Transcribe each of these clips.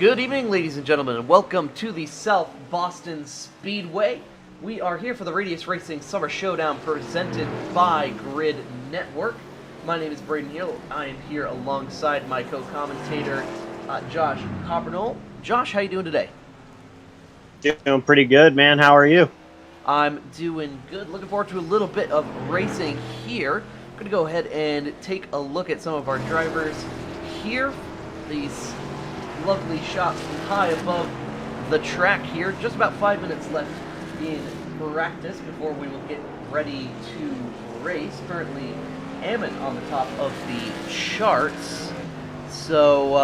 Good evening, ladies and gentlemen, and welcome to the South Boston Speedway. We are here for the Radius Racing Summer Showdown presented by Grid Network. My name is Brayden Hill. I am here alongside my co-commentator, Josh Coppernoll. Josh, how you doing today? Doing pretty good, man. How are you? I'm doing good. Looking forward to a little bit of racing here. I'm going to go ahead and take a look at some of our drivers here. These lovely shots from high above the track here. Just about 5 minutes left in practice before we will get ready to race. Currently, Ammon on the top of the charts. So,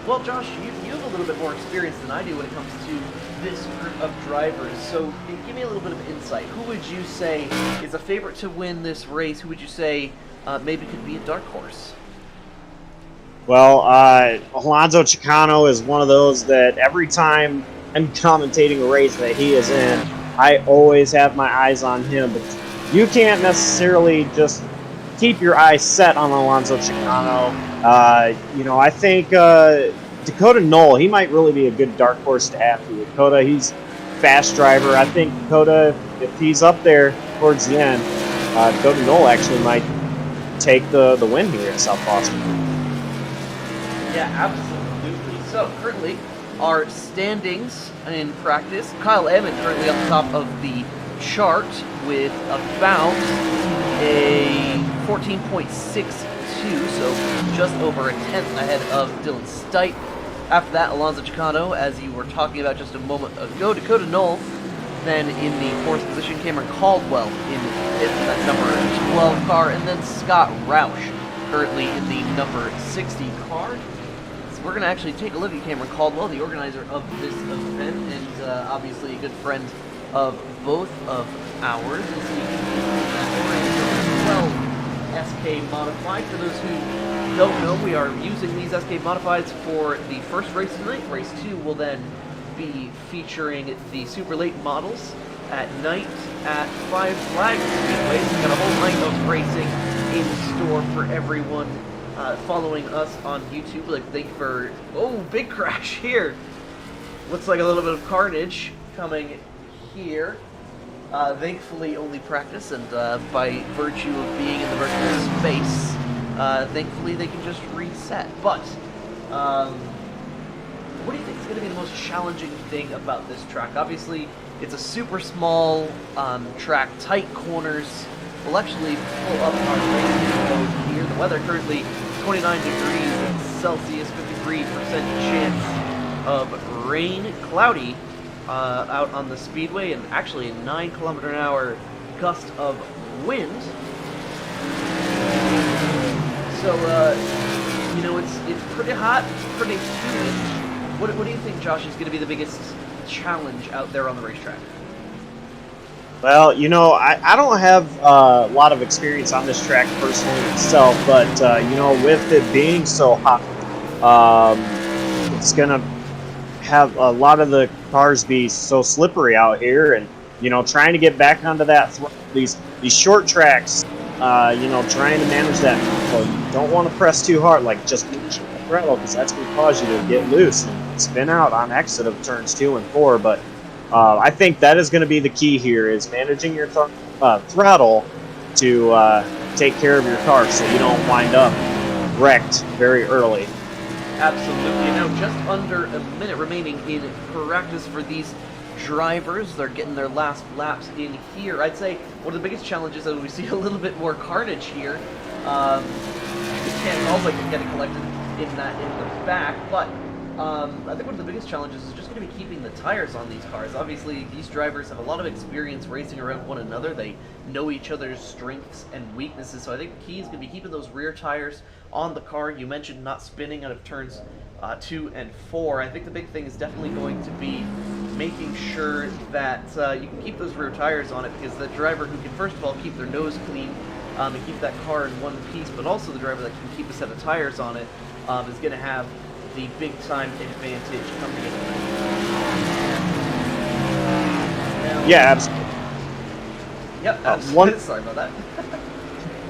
well, Josh, you have a little bit more experience than I do when it comes to this group of drivers. So, give me a little bit of insight. Who would you say is a favorite to win this race? Who would you say maybe could be a dark horse? Well, Alonso Chicano is one of those that every time I'm commentating a race that he is in, I always have my eyes on him. But you can't necessarily just keep your eyes set on Alonso Chicano. I think Dakota Knoll, he might really be a good dark horse to have here. Dakota, he's a fast driver. I think Dakota, if he's up there towards the end, Dakota Knoll actually might take the win here at South Boston. Yeah, absolutely. So, currently, our standings in practice. Kyle Ammon currently on the top of the chart with about a 14.62, so just over a tenth ahead of Dylan Stipe. After that, Alonso Chicano, as you were talking about just a moment ago, Dakota Knoll. Then in the fourth position, Cameron Caldwell in fifth, that number 12 car, and then Scott Roush currently in the number 60 car. We're going to actually take a look at Cameron Caldwell, the organizer of this event, and obviously a good friend of both of ours. And so you can use 12 SK Modified. For those who don't know, we are using these SK Modifieds for the first race tonight. Race 2 will then be featuring the super late models at night at Five Flags Speedway. So we've got a whole night of racing in store for everyone following us on YouTube. Like, thank you for... Oh, big crash here. Looks like a little bit of carnage coming here. Thankfully, only practice, and by virtue of being in the virtual space, thankfully they can just reset. But, what do you think is going to be the most challenging thing about this track? Obviously, it's a super small track, tight corners. We'll actually pull up our race mode here. The weather currently 29 degrees Celsius, 53% chance of rain, cloudy out on the speedway, and actually a 9km/h gust of wind. So, it's pretty hot, it's pretty humid. What do you think, Josh, is going to be the biggest challenge out there on the racetrack? Well, I don't have a lot of experience on this track personally itself, but, with it being so hot, it's going to have a lot of the cars be so slippery out here, and, trying to get back onto that, these short tracks, trying to manage that. Well, you don't want to press too hard, like just the throttle, because that's going to cause you to get loose and spin out on exit of turns 2 and 4, but I think that is going to be the key here, is managing your throttle to take care of your car so you don't wind up wrecked very early. Absolutely. Now, just under a minute remaining in practice for these drivers. They're getting their last laps in here. I'd say one of the biggest challenges is we see a little bit more carnage here. The cannons like getting collected in the back, but I think one of the biggest challenges is just going to be keeping the tires on these cars. Obviously, these drivers have a lot of experience racing around one another. They know each other's strengths and weaknesses, so I think the key is going to be keeping those rear tires on the car. You mentioned not spinning out of turns 2 and 4. I think the big thing is definitely going to be making sure that you can keep those rear tires on it, because the driver who can, first of all, keep their nose clean and keep that car in one piece, but also the driver that can keep a set of tires on it is going to have the big-time advantage coming in. Yeah, absolutely. Yep, absolutely. Sorry about that.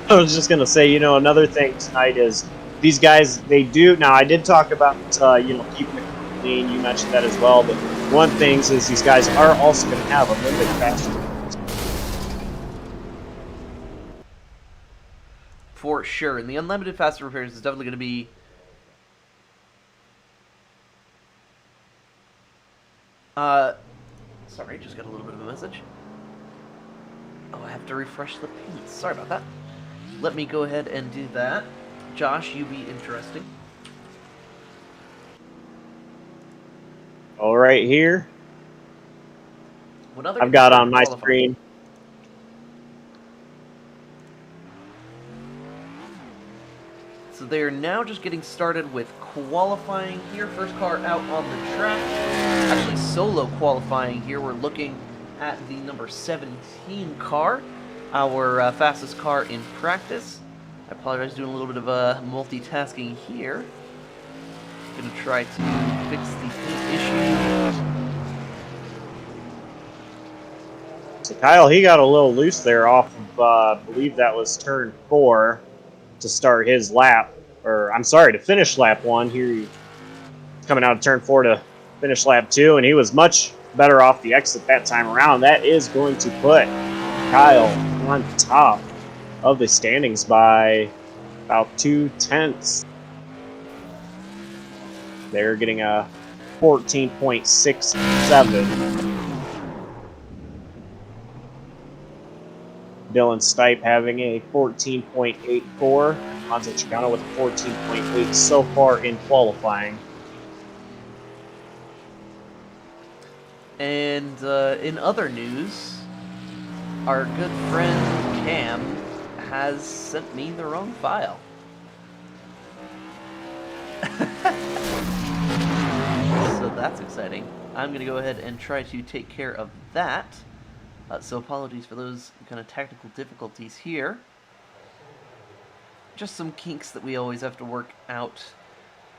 I was just going to say, another thing tonight is these guys, they do. Now, I did talk about, keeping it clean. You mentioned that as well. But one thing is these guys are also going to have a limited fast. For sure. And the unlimited fast repairs is definitely going to be... Sorry, just got a little bit of a message. Oh, I have to refresh the paint. Sorry about that. Let me go ahead and do that. Josh, you be interesting. All right, here. What other I've got on my screen. So they are now just getting started with qualifying here. First car out on the track. Actually, solo qualifying here. We're looking at the number 17 car, our fastest car in practice. I apologize, doing a little bit of multitasking here. Gonna try to fix the paint issue. So Kyle, he got a little loose there off of, I believe that was turn 4 to start his lap. Or, I'm sorry, to finish lap 1. Here he's coming out of turn 4 to finish lap 2, and he was much better off the exit that time around. That is going to put Kyle on top of the standings by about 2/10. They're getting a 14.67. Dylan Stipe having a 14.84. Alonso Chicano with a 14.8 so far in qualifying. And in other news, our good friend Cam has sent me the wrong file. So that's exciting. I'm going to go ahead and try to take care of that. So apologies for those kind of technical difficulties here. Just some kinks that we always have to work out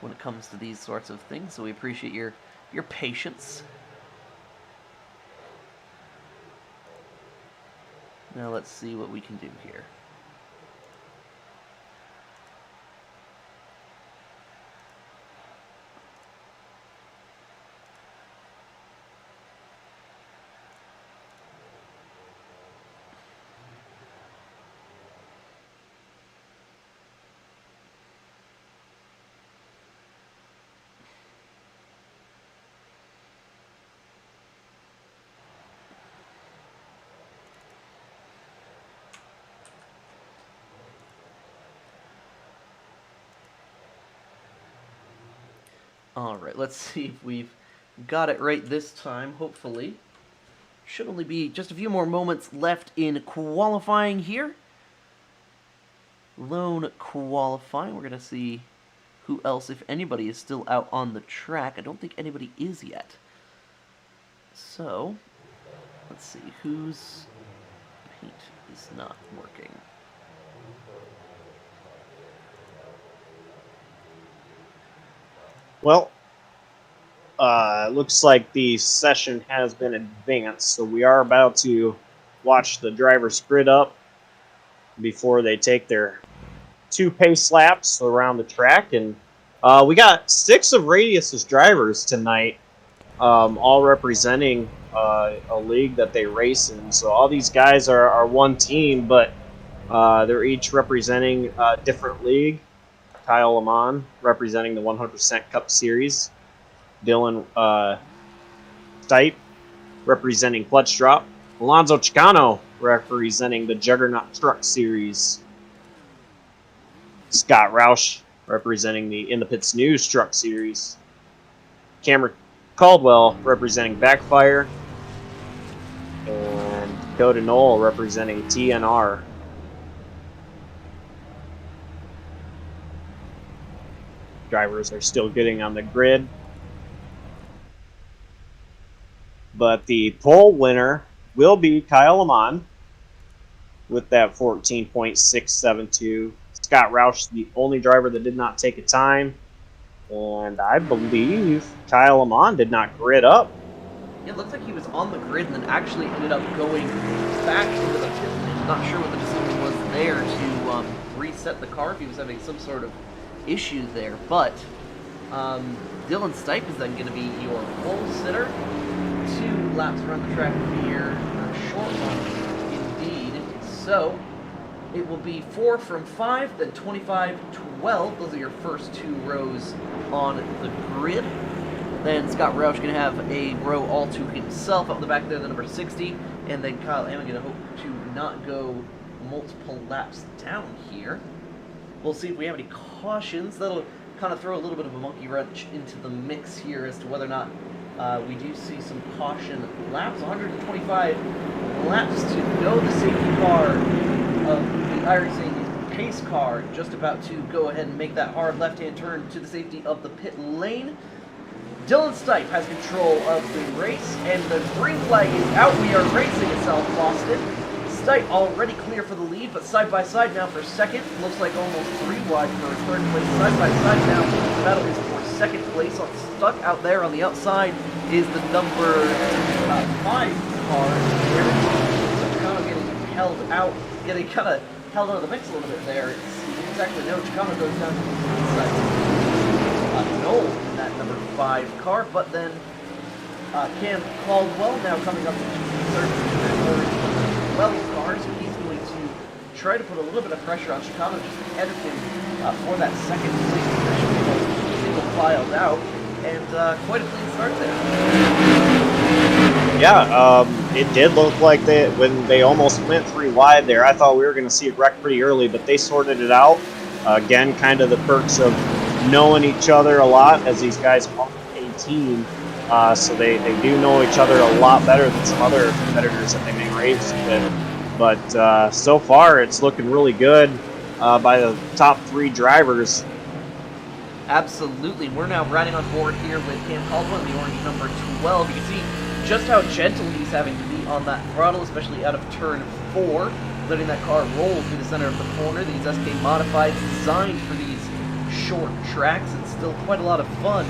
when it comes to these sorts of things, so we appreciate your patience. Now let's see what we can do here. Alright, let's see if we've got it right this time, hopefully. Should only be just a few more moments left in qualifying here. Lone qualifying. We're going to see who else, if anybody, is still out on the track. I don't think anybody is yet. So, let's see whose paint is not working. Well, looks like the session has been advanced, so we are about to watch the drivers grid up before they take their 2 pace laps around the track. And we got 6 of Radius's drivers tonight, all representing a league that they race in. So all these guys are one team, but they're each representing a different league. Kyle Lamont representing the 100% Cup Series. Dylan Stipe representing Clutch Drop. Alonso Chicano representing the Juggernaut Truck Series. Scott Roush representing the In the Pits News Truck Series. Cameron Caldwell representing Backfire. And Coppernoll representing TNR. Drivers are still getting on the grid. But the pole winner will be Kyle Lamont with that 14.672. Scott Roush, the only driver that did not take a time. And I believe Kyle Lamont did not grid up. Yeah, it looks like he was on the grid and then actually ended up going back into the pit lane. Not sure what the decision was there to reset the car, if he was having some sort of issue there. But Dylan Stipe is then going to be your pole sitter. 2 laps around the track here, short ones indeed. So it will be 4 from 5, then 25, 12. Those are your first 2 rows on the grid. Then Scott Roush going to have a row all to himself up the back there, the number 60. And then Kyle Ammon going to hope to not go multiple laps down here. We'll see if we have any cautions. That'll kind of throw a little bit of a monkey wrench into the mix here as to whether or not we do see some caution laps. 125 laps to go. The safety car of the iRacing pace car just about to go ahead and make that hard left-hand turn to the safety of the pit lane. Dylan Stipe has control of the race, and the green flag is out. We are racing at South Boston. Stipe already clear for the lead, but side by side now for second. Looks like almost 3 wide for third place. Side by side now. The battle is for second place. Stuck out there on the outside is the number 5 car. So kind of getting held out, getting kind of held out of the mix a little bit there. It's actually no. Chicano goes down to the inside. Knoll in that number 5 car, but then Cam Caldwell now coming up to third in that 12 car, so he's going to try to put a little bit of pressure on Chicano just ahead of him for that second place position. Single filed out, and quite a clean start there. Yeah, it did look like when they almost went 3 wide there, I thought we were going to see it wreck pretty early, but they sorted it out. Again, kind of the perks of knowing each other a lot, as these guys are a team, so they do know each other a lot better than some other competitors that they may race with. But so far, it's looking really good by the top 3 drivers. Absolutely. We're now riding on board here with Cam Caldwell in the orange number 12. You can see just how gentle he's having to be on that throttle, especially out of turn 4, letting that car roll through the center of the corner. These SK Modifieds designed for these short tracks. It's still quite a lot of fun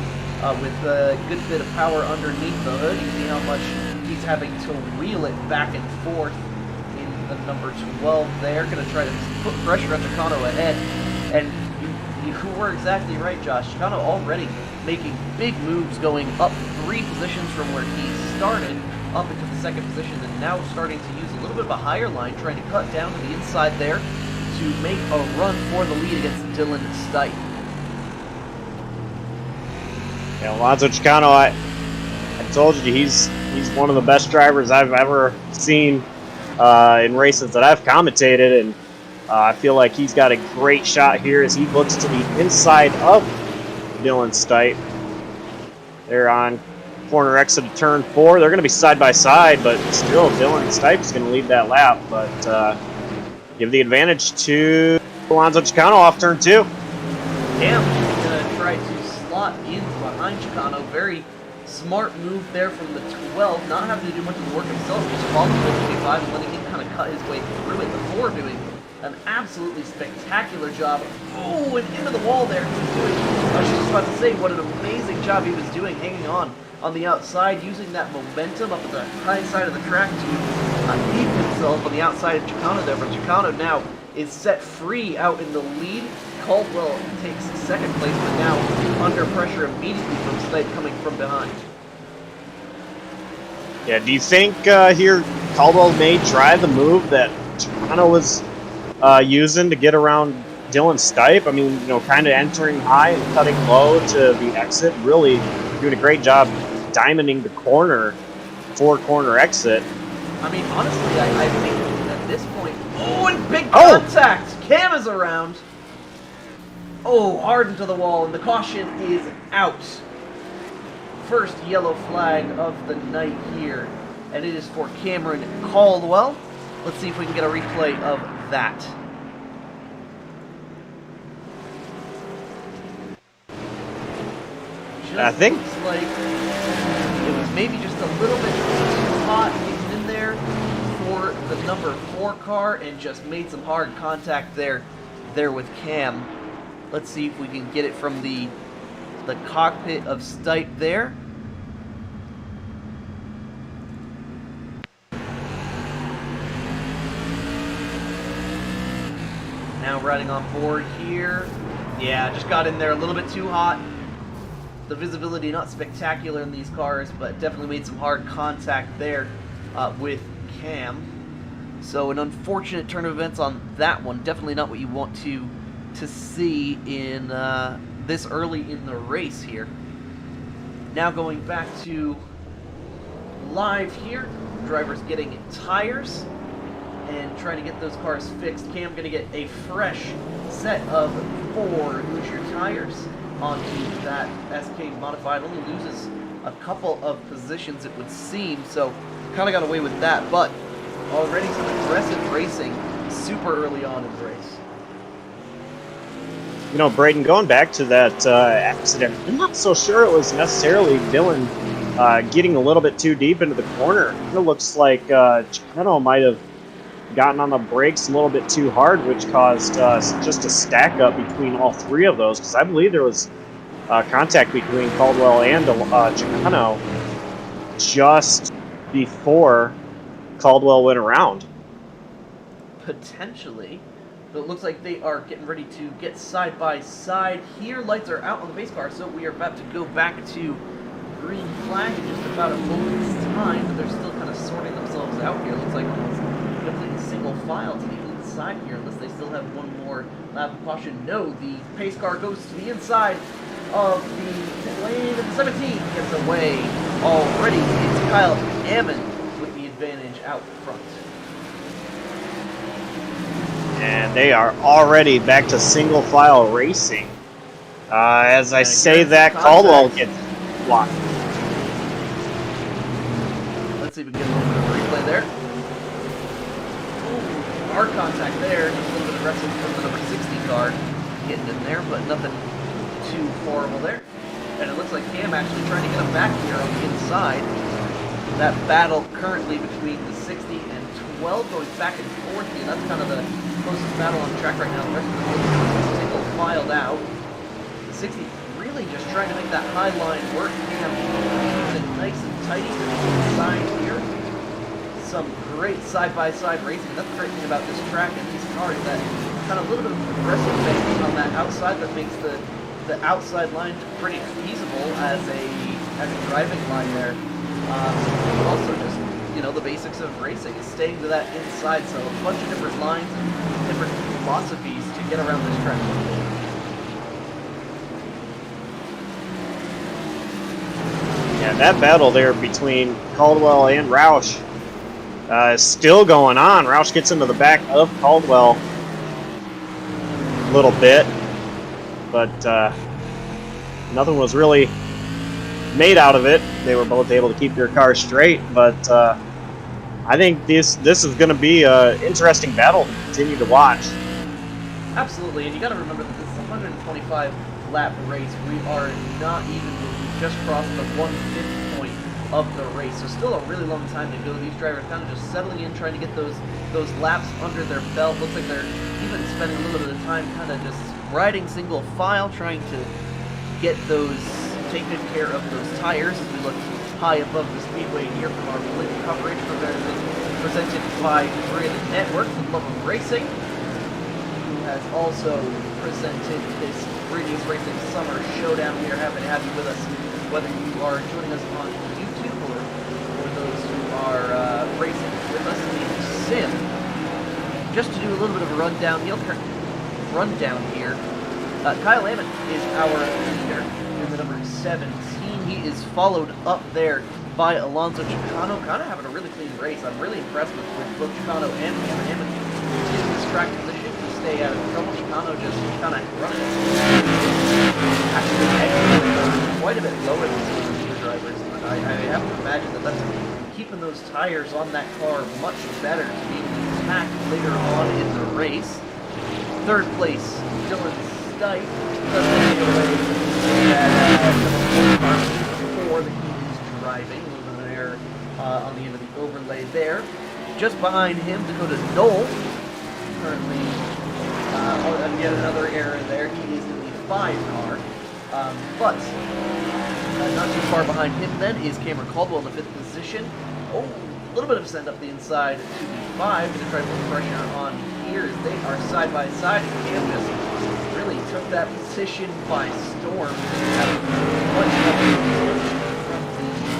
with a good bit of power underneath the hood. You see how much he's having to wheel it back and forth in the number 12 there. Going to try to put pressure on Chicano ahead. And you were exactly right, Josh. Chicano already making big moves, going up 3 positions from where he started up into the second position, and now starting to use a little bit of a higher line, trying to cut down to the inside there to make a run for the lead against Dylan Stipe. Yeah, Alonso Chicano, I told you he's one of the best drivers I've ever seen in races that I've commentated, and I feel like he's got a great shot here as he looks to the inside of Dylan Stipe. They're on corner exit of turn 4. They're going to be side by side, but still Dylan Stipe's going to lead that lap, but give the advantage to Alonso Chicano off turn 2. Cam going to try to slot in behind Chicano. Very smart move there from the 12, not having to do much of the work himself, just following the 25 and letting him kind of cut his way through it. The 4 doing an absolutely spectacular job. Oh, and into the wall there. He was doing, I was just about to say, what an amazing job he was doing, hanging on the outside, using that momentum up at the high side of the track to keep himself on the outside of Chicano there. But Chicano now is set free out in the lead. Caldwell takes second place, but now under pressure immediately from Stipe coming from behind. Yeah, do you think here Caldwell may try the move that Chicano was using to get around Dylan Stipe? I mean, you know, kind of entering high and cutting low to the exit, really doing a great job diamonding the corner, 4-corner exit. I mean, honestly, I think at this point, and big contact! Cam is around. Hard into the wall, and the caution is out. First yellow flag of the night here, and it is for Cameron Caldwell. Let's see if we can get a replay of that. I think looks like it was maybe just a little bit too hot getting in there for the number 4 car, and just made some hard contact there with Cam. Let's see if we can get it from the cockpit of Stipe there. Now riding on board here Yeah, just got in there a little bit too hot. The visibility not spectacular in these cars, but definitely made some hard contact there with Cam. So an unfortunate turn of events on that one. Definitely not what you want to see in this early in the race here. Now going back to live here, drivers getting tires and trying to get those cars fixed. Cam going to get a fresh set of 4 Hoosier tires onto that SK modified. Only loses a couple of positions, it would seem, so kind of got away with that, but already some aggressive racing super early on in the race. You know, Brayden, going back to that accident, I'm not so sure it was necessarily Dylan getting a little bit too deep into the corner. It looks like Coppernoll might have gotten on the brakes a little bit too hard, which caused just a stack up between all 3 of those, because I believe there was contact between Caldwell and Chicano just before Caldwell went around. Potentially. But it looks like they are getting ready to get side by side here. Lights are out on the base car, so we are about to go back to green flag in just about a moment's time, but they're still kind of sorting themselves out here. Looks like almost completely single file to the inside here, unless they still have one more lap of caution. No, the pace car goes to the inside of the lane, and 17 gets away already. It's Kyle Ammon with the advantage out front. And they are already back to single file racing. As I say that, Caldwell gets blocked. Let's see if we can get a little bit of a replay there. Ooh, hard contact there. Just a little bit of wrestling from the number 60 car getting in there, but nothing too horrible there. And it looks like Cam actually trying to get him back here on the inside. That battle currently between the 60 and 12 going back and forth here. That's kind of the closest battle on the track right now. The rest of the field is single filed out. The 60 really just trying to make that high line work. Cam keeps it nice and tidy to the inside here. Some great side-by-side racing. That's the great thing about this track and these cars, that kind of a little bit of aggressive banking on that outside that makes the outside line pretty feasible as a driving line there. Also just, you know, the basics of racing is staying to that inside, so a bunch of different lines and different philosophies to get around this track. Yeah, that battle there between Caldwell and Roush is still going on. Roush gets into the back of Caldwell a little bit, but nothing was really made out of it. They were both able to keep their cars straight, but I think this is going to be an interesting battle to continue to watch. Absolutely, and you got to remember that this is a 125 lap race. We are not even, we just crossed the 1/5 point of the race, so still a really long time to go. These drivers kind of just settling in, trying to get those laps under their belt. Looks like they're even spending a little bit of time kind of just riding single file, trying to get those, take good care of those tires as we look high above the speedway here from our blink coverage presented by Brayden Networks with Love of Racing, who has also presented this Radius Racing Summer Showdown. We are happy to have you with us, whether you are joining us on YouTube or for those who are racing with us in Sim. Just to do a little bit of a rundown here, Kyle Ammon is our leader in the number 17. He is followed up there by Alonso Chicano, kind of having a really clean race. I'm really impressed with both Chicano and Ammon in this track position to stay out of trouble. Chicano just kind of running actually quite a bit lower than some of the drivers. I have to imagine that that's keeping those tires on that car much better to be able to attack later on in the race. Third place, Dylan Stipe doesn't get away for the he's driving over there on the end of the overlay there. Just behind him, Dakota Knoll, currently yet another error there. He is in the 5 car, but not too far behind him then is Cameron Caldwell in the 5th position. Oh, a little bit of send up the inside to the 5 to try to put pressure on here as they are side by side, and Cam just really took that position by storm. Had much better from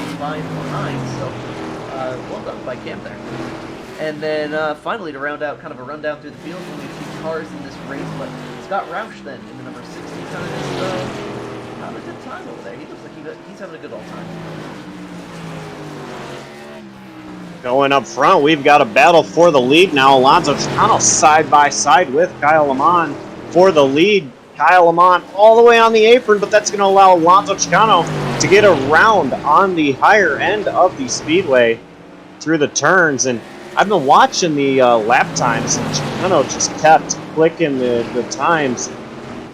the line behind, so well done by Cam there. And then finally, to round out kind of a rundown through the field, only a few cars in this race, but Scott Roush then in the number 60 kind of just having a good time over there. He looks like he's having a good all time. Going up front, we've got a battle for the lead now. Alonso Chicano side by side with Kyle Lamont for the lead. Kyle Lamont all the way on the apron, but that's going to allow Alonso Chicano to get around on the higher end of the speedway through the turns. And I've been watching the lap times, and Chicano just kept clicking the times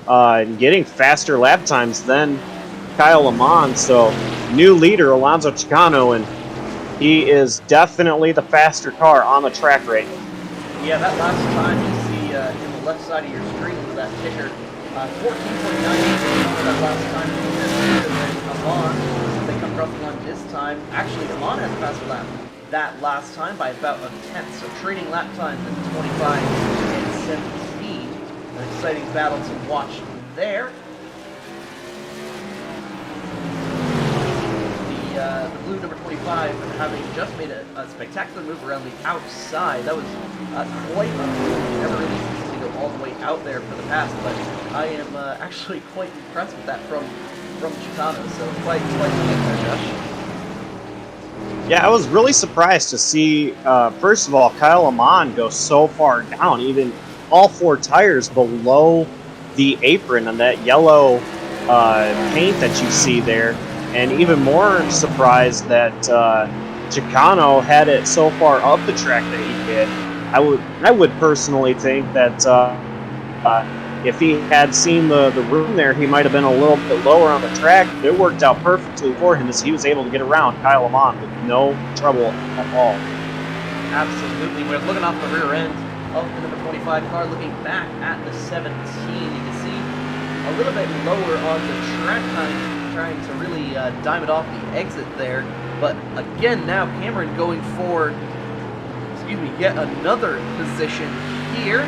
and getting faster lap times than Kyle Lamont. So new leader, Alonso Chicano, and he is definitely the faster car on the track right now. Yeah, that last time you see in the left side of your screen with that ticker, 14.98 that last time. And then Amon, they come across the line this time. Actually, Amon has a faster lap that last time by about a tenth. So trading lap time in 25 and 17. An exciting battle to watch there. The blue number 25 having just made a spectacular move around the outside. That was quite a move. Never really easy to go all the way out there for the pass, but I am actually quite impressed with that from Chicano. So quite there, Josh. Yeah, I was really surprised to see, first of all, Kyle Amon go so far down, even all four tires below the apron on that yellow paint that you see there. And even more surprised that Chicano had it so far up the track that he did. I would personally think that if he had seen the room there, he might have been a little bit lower on the track. It worked out perfectly for him as he was able to get around Kyle Lamont with no trouble at all. Absolutely. We're looking off the rear end of the number 25 car, looking back at the 17. You can see a little bit lower on the track time, trying to really dime it off the exit there. But again, now Cameron going for, yet another position here.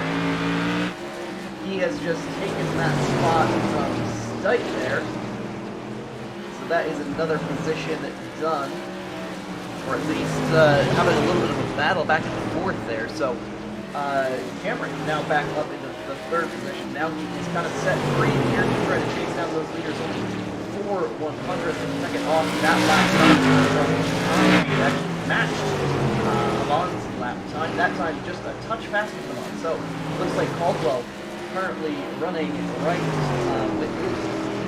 He has just taken that spot from Stipe there. So that is another position done. Or at least having a little bit of a battle back and forth there. So Cameron now back up into the third position. Now he's kind of set free here to try to chase down those leaders. Only 4/100th of a second off that last time. He actually matched Alon's lap time. That time just a touch faster than Alon. So looks like Caldwell currently running right with his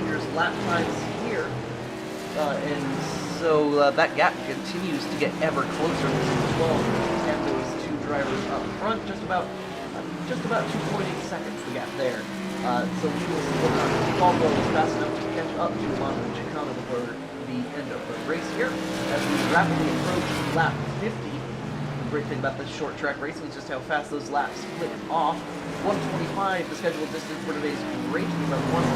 leaders lap times here. And so that gap continues to get ever closer to 12 and those two drivers up front. Just about 2.8 seconds the gap there. So we will see whether Caldwell is fast enough to catch up to Alonso Chicano before the end of the race here. As we rapidly approach lap 50. The great thing about this short track racing is just how fast those laps flick off. 125, the scheduled distance for today's race. About one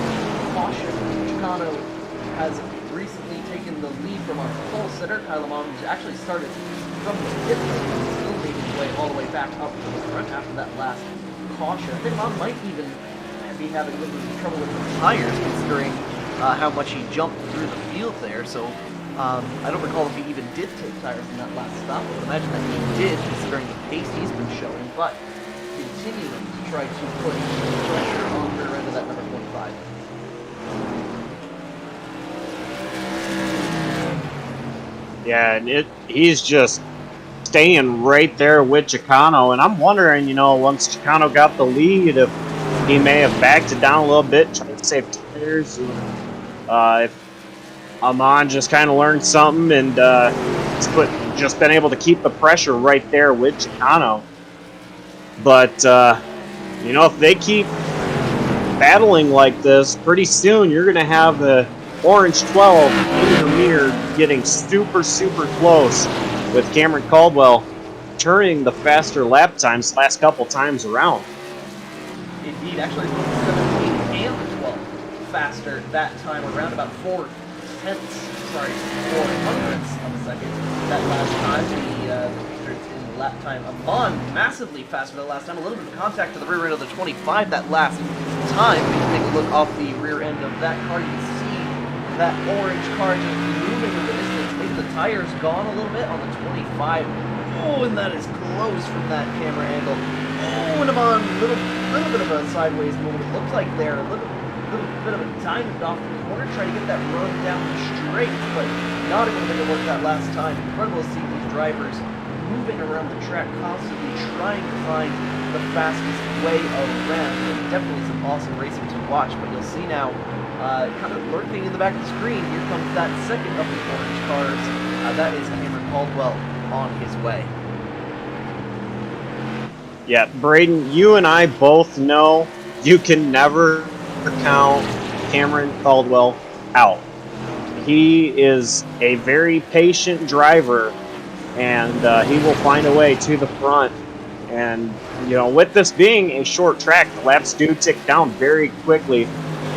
caution. Chicano has recently taken the lead from our pole sitter, Kyle Lamont, who's actually started from the pit lane and still made his way all the way back up to the front after that last caution. I think Lamont might even be having a little bit of trouble with the tires, considering how much he jumped through the field there. So I don't recall if he even did take tires in that last stop. I would imagine that he did, considering the pace he's been showing, but continuing to try to put pressure on the rear end of that number 25. Yeah, and he's just staying right there with Chicano, and I'm wondering, once Chicano got the lead, if he may have backed it down a little bit, trying to save tires, if Amon just kind of learned something and just been able to keep the pressure right there with Chicano. But, if they keep battling like this, pretty soon you're going to have the Orange 12 in your mirror getting super, super close with Cameron Caldwell turning the faster lap times last couple times around. Indeed, actually, both the 17 and the 12 faster that time around, about 4 hundredths of a second. That last time, the leaders in lap time. Amon massively faster than the last time. A little bit of contact to the rear end of the 25 that last time. If you take a look off the rear end of that car, you can see that orange car just moving in the distance. Maybe the tire's gone a little bit on the 25. Oh, and that is close from that camera angle. Oh, and Amon, little bit of a sideways movement. It looks like they're a little bit of a diamond off the corner, trying to get that run down the straight, but not able to make it work that last time. Incredible to see these drivers moving around the track, constantly trying to find the fastest way around. And definitely some awesome racing to watch, but you'll see now, kind of lurking in the back of the screen, here comes that second of the orange cars. That is Cameron Caldwell on his way. Yeah, Brayden, you and I both know you can never count Cameron Caldwell out. He is a very patient driver, and he will find a way to the front. And, you know, with this being a short track, the laps do tick down very quickly.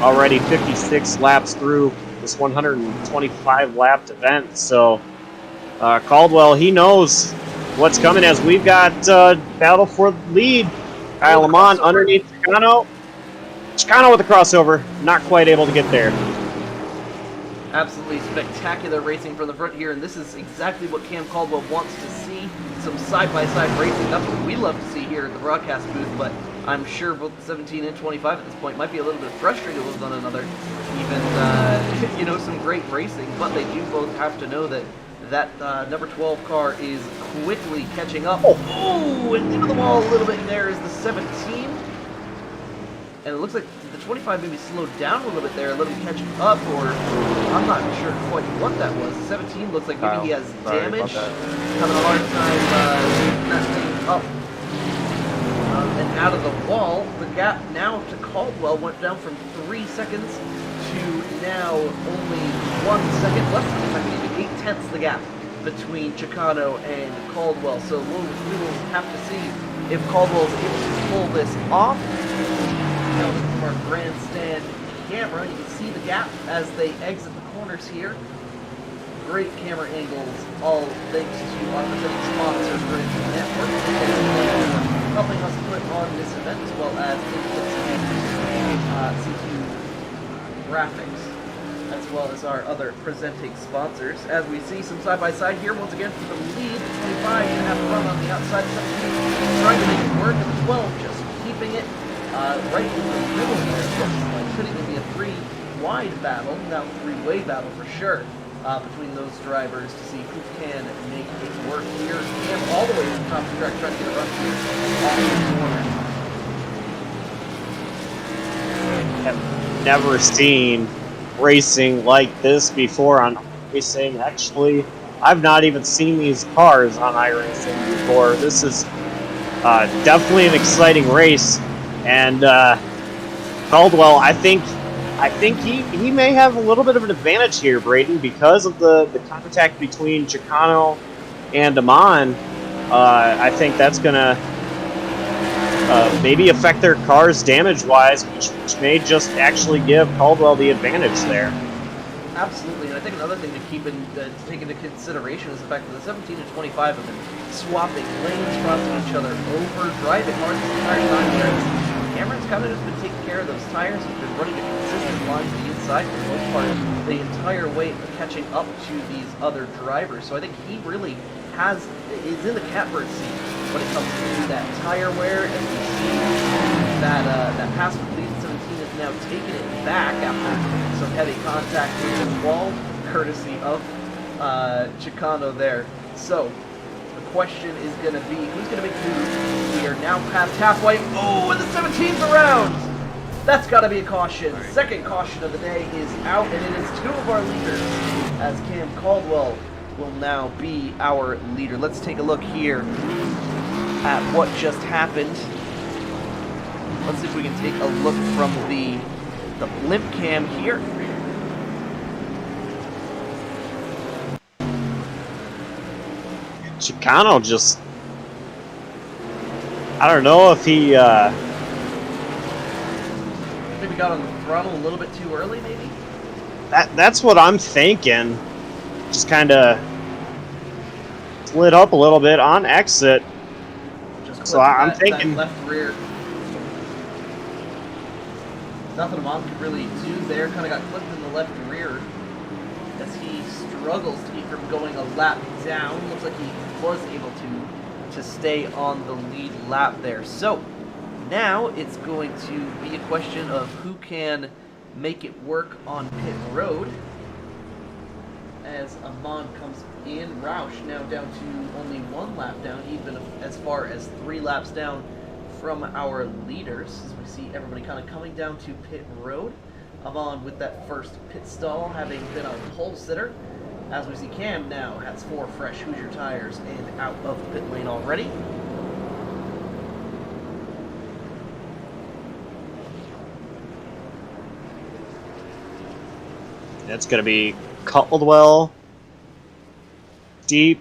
Already 56 laps through this 125-lap event. So, Caldwell, he knows what's coming as we've got battle for the lead. Kyle Lamont underneath Chicano. Chicano with the crossover, not quite able to get there. Absolutely spectacular racing from the front here, and this is exactly what Cam Caldwell wants to see. Some side-by-side racing. That's what we love to see here at the broadcast booth, but I'm sure both 17 and 25 at this point might be a little bit frustrated with one another. Even, you know, some great racing, but they do both have to know that number 12 car is quickly catching up. Oh, and into the wall a little bit there is the 17. And it looks like the 25 maybe slowed down a little bit there, a little catching up, or I'm not sure quite what that was. 17 looks like maybe he has damage. Having a hard time getting that thing up and out of the wall. The gap now to Caldwell went down from 3 seconds to now only 1 second, less than a second, even 8/10 the gap between Chicano and Caldwell. So we will have to see if Caldwell is able to pull this off. Now from our grandstand camera, you can see the gap as they exit the corners here. Great camera angles, all thanks to our presenting sponsors, Brayden Network, helping us put on this event, as well as C2 Graphics, as well as our other presenting sponsors. As we see some side-by-side here, once again for the lead, 25 going to have a run on the outside, 17 trying to make it work, and the 12 just keeping it right in the middle there. Could even be a three-wide battle, now three-way battle for sure, between those drivers to see who can make it work here. Cam all the way to the top of the track, trying to get a run here off the corner. I've never seen racing like this before on iRacing. Actually, I've not even seen these cars on iRacing before. This is definitely an exciting race. And Caldwell, I think he may have a little bit of an advantage here, Brayden, because of the contact between Chicano and Amon. I think that's going to maybe affect their cars damage-wise, which may just actually give Caldwell the advantage there. Absolutely, and I think another thing to take into consideration is the fact that the 17 and 25 have been swapping lanes, crossing each other over, driving hard this entire time. Cameron's kind of just been taking care of those tires. He's been running a consistent line to the inside for the most part the entire way, catching up to these other drivers. So I think he really is in the catbird seat when it comes to that tire wear, and we see that pass from lead 17 is now taking it back after some heavy contact with the wall, courtesy of Chicano there. So the question is going to be, who's going to make moves? We are now past halfway. Oh, and the 17's around! That's got to be a caution. Second caution of the day is out, and it is two of our leaders, as Cam Caldwell will now be our leader. Let's take a look here at what just happened. Let's see if we can take a look from the blimp cam here. Chicano just, I don't know if he maybe got on the throttle a little bit too early, maybe? That's what I'm thinking. Just kind of slid up a little bit on exit. So I'm thinking that left rear. Nothing Amon could really do there. Kind of got clipped in the left rear as he struggles to keep from going a lap down. Looks like he was able to stay on the lead lap there. So now it's going to be a question of who can make it work on pit road. As Amon comes in, Roush now down to only 1 lap down, even as far as 3 laps down from our leaders, as we see everybody kind of coming down to pit road. Amon with that first pit stall, having been a pole sitter. As we see Cam now has 4 fresh Hoosier tires and out of the pit lane already. It's going to be Caldwell, Deep,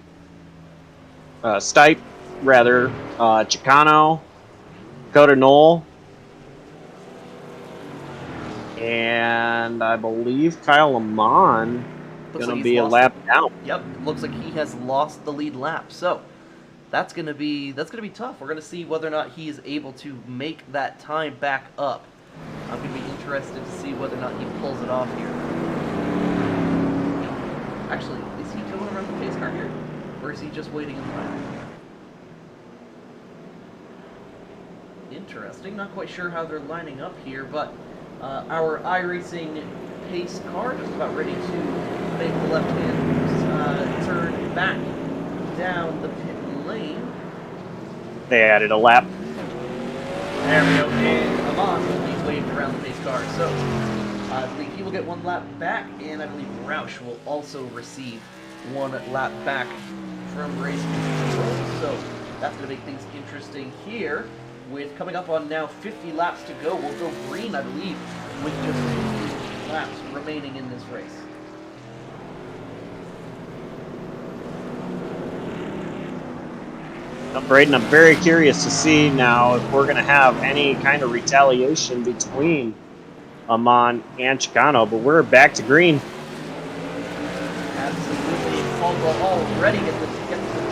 Stipe, rather, Chicano, Coppernoll, and I believe Kyle Lamont going to be a lap down. Yep, looks like he has lost the lead lap. So that's going to be tough. We're going to see whether or not he is able to make that time back up. I'm going to be interested to see whether or not he pulls it off here. Actually, is he going around the pace car here? Or is he just waiting in line? Interesting. Not quite sure how they're lining up here, but our iRacing pace car just about ready to make the left-hand turn back down the pit lane. They added a lap. There we go. And Amon, he's waved around the pace car. So I believe he will get 1 lap back, and I believe Roush will also receive 1 lap back from race control. So that's going to make things interesting here. With coming up on now 50 laps to go, we'll go green, I believe, with just 50 laps remaining in this race. Now, Brayden, I'm very curious to see now if we're going to have any kind of retaliation between Amon and Chicano, but we're back to green. Absolutely. Caldwell already gets the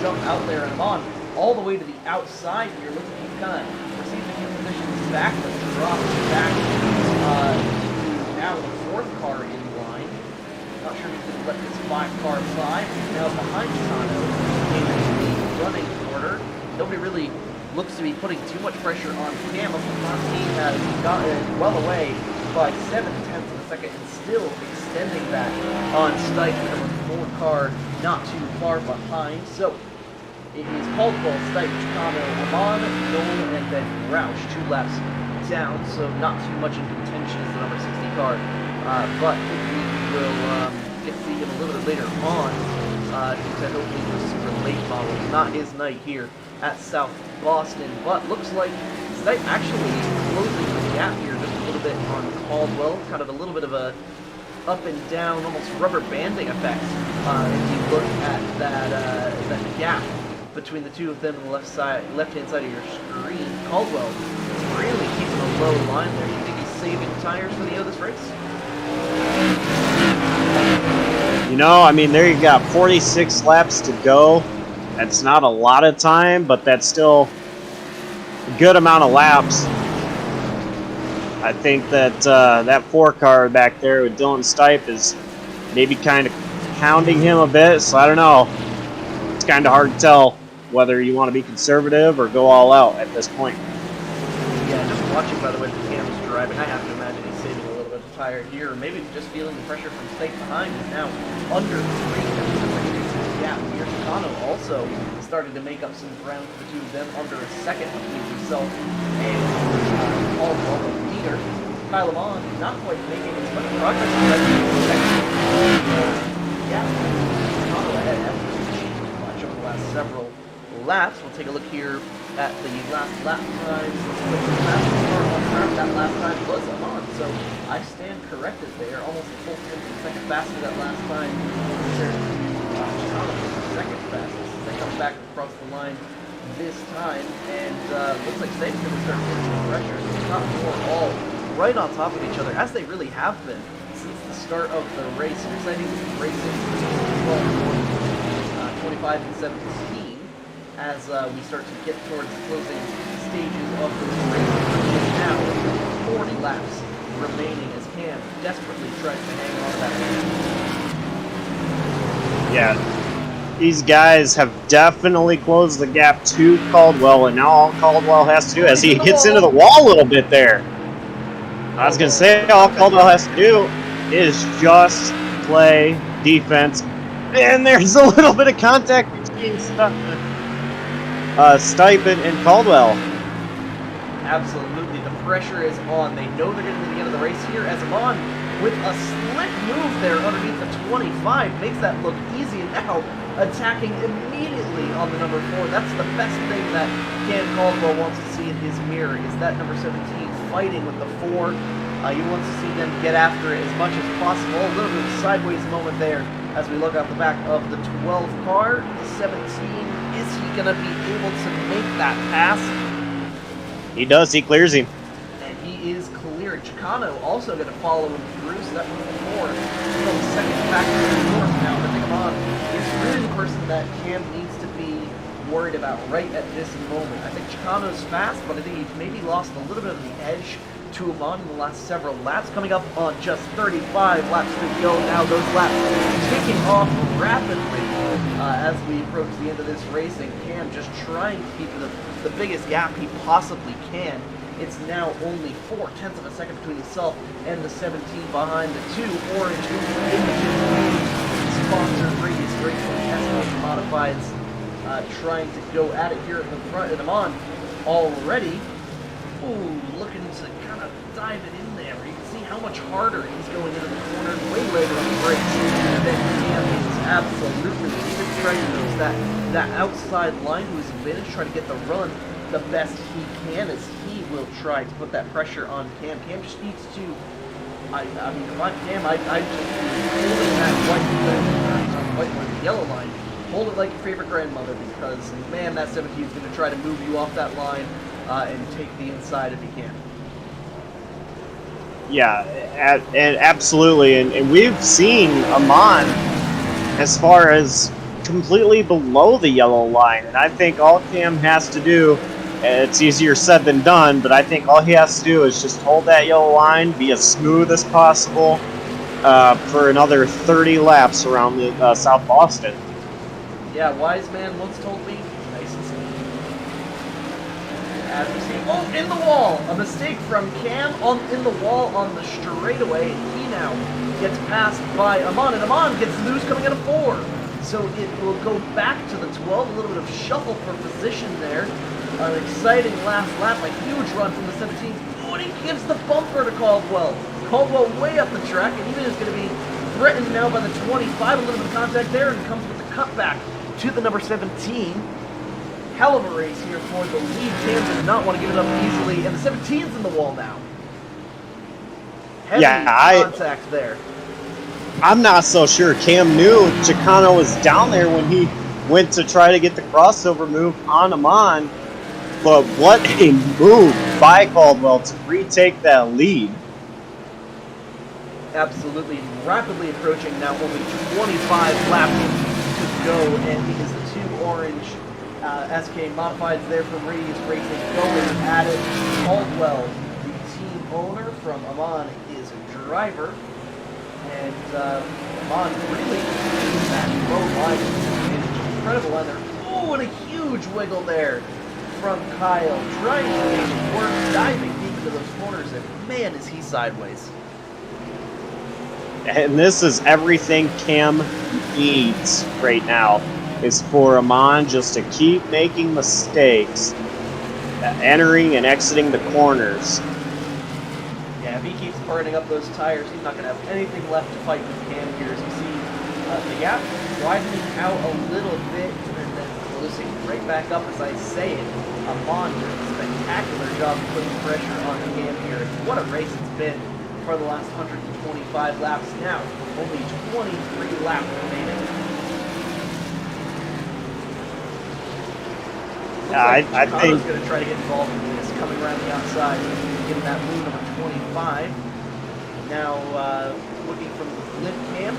jump out there, and Amon all the way to the outside here. Looks like he kind of received a few positions back, but drops back to now the 4th car in line. Not sure if he's going to let this 5 car by. Now behind Chicano in the running order. Nobody really looks to be putting too much pressure on Cam. He has gotten well away by 7/10 of a second and still extending that on Stipe, the number 4 car, not too far behind. So it is Caldwell, Stipe, Chicano, Amon, Noel, and then Roush, 2 laps down, so not too much in contention as the number 60 car. But we will get to see him a little bit later on. To hopefully the super late model. Not his night here at South Boston, but looks like Stipe actually closing the gap here just a little bit on Caldwell. Kind of a little bit of a up and down, almost rubber banding effect. If you look at that gap between the two of them on the left-hand side of your screen. Caldwell is really keeping a low line there. You think he's saving tires for the end of this race? You know, I mean, there you got 46 laps to go. That's not a lot of time, but that's still a good amount of laps. I think that that 4 car back there with Dylan Stipe is maybe kind of hounding him a bit, so I don't know. It's kind of hard to tell whether you want to be conservative or go all out at this point. Yeah, just watching, by the way, the Cam is driving, I have to imagine he's saving a little bit of tire here, or maybe just feeling the pressure from Stipe behind. He's now under 3 gap here. Chicano also started to make up some ground for the two of them under a second between himself and Caldwell, the leader. Kyle Lamont not quite making as much progress as yeah, Chicano ahead hasn't much over the last several laps. We'll take a look here at the last lap times. That last time was Amon, so I stand corrected there. Almost a full 10 seconds faster that last time. Chicano was second fastest. They come back across the line this time, and looks like Stipe's going to start getting some pressure. So it's not all right on top of each other, as they really have been since the start of the race. An exciting racing between 25 and 17. as we start to get towards the closing stages of this race. Now, 40 laps remaining as Cam desperately tries to hang on to that lead. Yeah, these guys have definitely closed the gap to Caldwell, and now all Caldwell has to do as he gets into the wall a little bit there. I was going to say, all Caldwell has to do is just play defense. And there's a little bit of contact between Stipend and Caldwell. Absolutely, the pressure is on. They know they're getting to the end of the race here as Amon, with a slick move there underneath the 25, makes that look easy, and now attacking immediately on the number 4. That's the best thing that Cam Caldwell wants to see in his mirror, is that number 17 fighting with the 4. He wants to see them get after it as much as possible. A little bit of a sideways moment there as we look out the back of the 12 car. The 17, is he going to be able to make that pass? He does, he clears him. And he is cleared. Chicano also going to follow him through, so that was the 4. Still the second factor in the north now, but I think Amon is really the person that Cam needs to be worried about right at this moment. I think Chicano's fast, but I think he's maybe lost a little bit of the edge to Amon in the last several laps. Coming up on just 35 laps to go now. Those laps taking off rapidly as we approach the end of this race, and Cam just trying to keep the biggest gap he possibly can. It's now only 0.4 of a second between himself and the 17 behind the 2 orange sponsored Radius Racing Summer Modifieds, trying to go at it here at the front. And Amon already looking to kind of dive it in there. You can see how much harder he's going into the corner way later on the brakes than Cam is. Absolutely. Even trying to use that outside line to his advantage, trying to get the run the best he can, as he will try to put that pressure on Cam. Cam just needs to, I mean, if I'm Cam, I'd just be holding that white yellow line. Hold it like your favorite grandmother, because, man, that 17 is going to try to move you off that line and take the inside if he can. Yeah, and absolutely. And we've seen Amon as far as completely below the yellow line. And I think all Cam has to do, it's easier said than done, but I think all he has to do is just hold that yellow line, be as smooth as possible for another 30 laps around the South Boston. Yeah, wise man once told me, nice and smooth. As we see, in the wall! A mistake from Cam in the wall on the straightaway. He now gets passed by Amon, and Amon gets loose coming at a 4. So it will go back to the 12, a little bit of shuffle for position there. An exciting last lap, a huge run from the 17. Oh, and he gives the bumper to Caldwell. Caldwell way up the track, and even is going to be threatened now by the 25. A little bit of contact there, and comes with the cutback to the number 17. Hell of a race here for the lead. Cam does not want to give it up easily, and the 17's in the wall now. Heavy contact there. I'm not so sure Cam knew Chicano was down there when he went to try to get the crossover move on Amon. But what a move by Caldwell to retake that lead. Absolutely. Rapidly approaching now, only 25 laps to go, and because the 2 orange SK Modifieds there from Radius Racing going at it. Caldwell, the team owner from Amon, is a driver. And Amon really using that low line advantage. Incredible leather. Oh, and a huge wiggle there from Kyle. Trying to make it work, diving deep into those corners, and man, is he sideways. And this is everything Cam needs right now, is for Amon just to keep making mistakes, entering and exiting the corners. Yeah, if he keeps burning up those tires, he's not going to have anything left to fight with Cam here. As you see, the gap widening out a little bit and then closing right back up as I say it. Amon doing a spectacular job of putting pressure on Cam here. And what a race it's been for the last 125 laps now. Only 23 laps remaining. I think going to try to get involved in this, coming around the outside, getting that move number 25. Now, looking from the flip cam,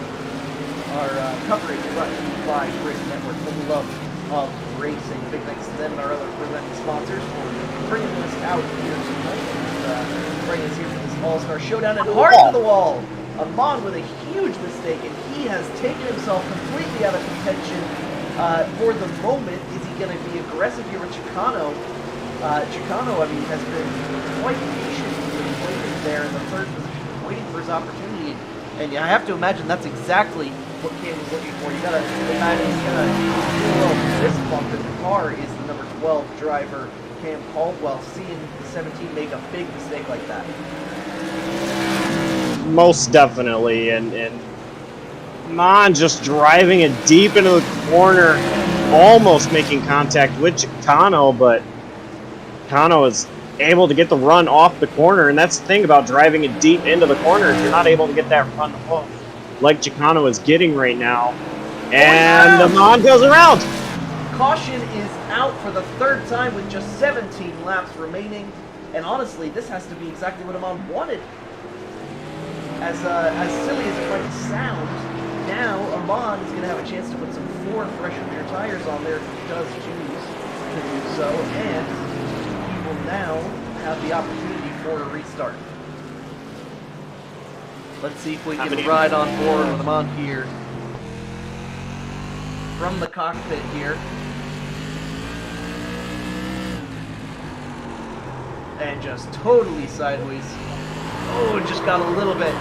our coverage brought to you by Race Network, the love of Racing. Big thanks to them and our other presenting sponsors for bringing us out here tonight and bringing us here for this All-Star Showdown. And hard to the wall, Amon with a huge mistake, and he has taken himself completely out of contention for the moment. Is he going to be aggressive here with Chicano? Chicano, I mean, has been quite patient with waiting there in the third position, waiting for his opportunity. And I have to imagine that's exactly what Cam was looking for. You gotta imagine he's gonna do a little fist bump in the car is the number 12 driver, Cam Caldwell, seeing the 17 make a big mistake like that. Most definitely, and Mon just driving it deep into the corner, almost making contact with Chicano, but Chicano is able to get the run off the corner, and that's the thing about driving it deep into the corner. If you're not able to get that run off like Chicano is getting right now, and Amon goes around. Caution is out for the third time with just 17 laps remaining, and honestly, this has to be exactly what Amon wanted. As silly as it might sound, now Amon is going to have a chance to put some 4 fresh rear tires on there if he does choose to do so, and will now have the opportunity for a restart. Let's see if we can ride on board with Amon here from the cockpit here. And just totally sideways. Oh, just got a little bit,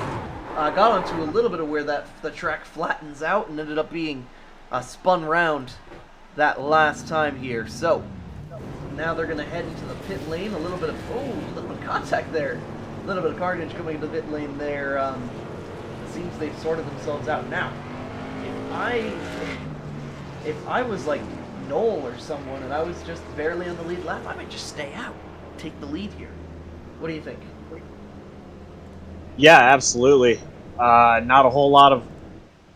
got onto a little bit of where the track flattens out and ended up being spun round that last time here. So now they're going to head into the pit lane. A little bit of contact there. A little bit of carnage coming into the pit lane there. It seems they've sorted themselves out. Now, if I was like Noel or someone and I was just barely on the lead lap, I might just stay out, take the lead here. What do you think? Yeah, absolutely. Not a whole lot of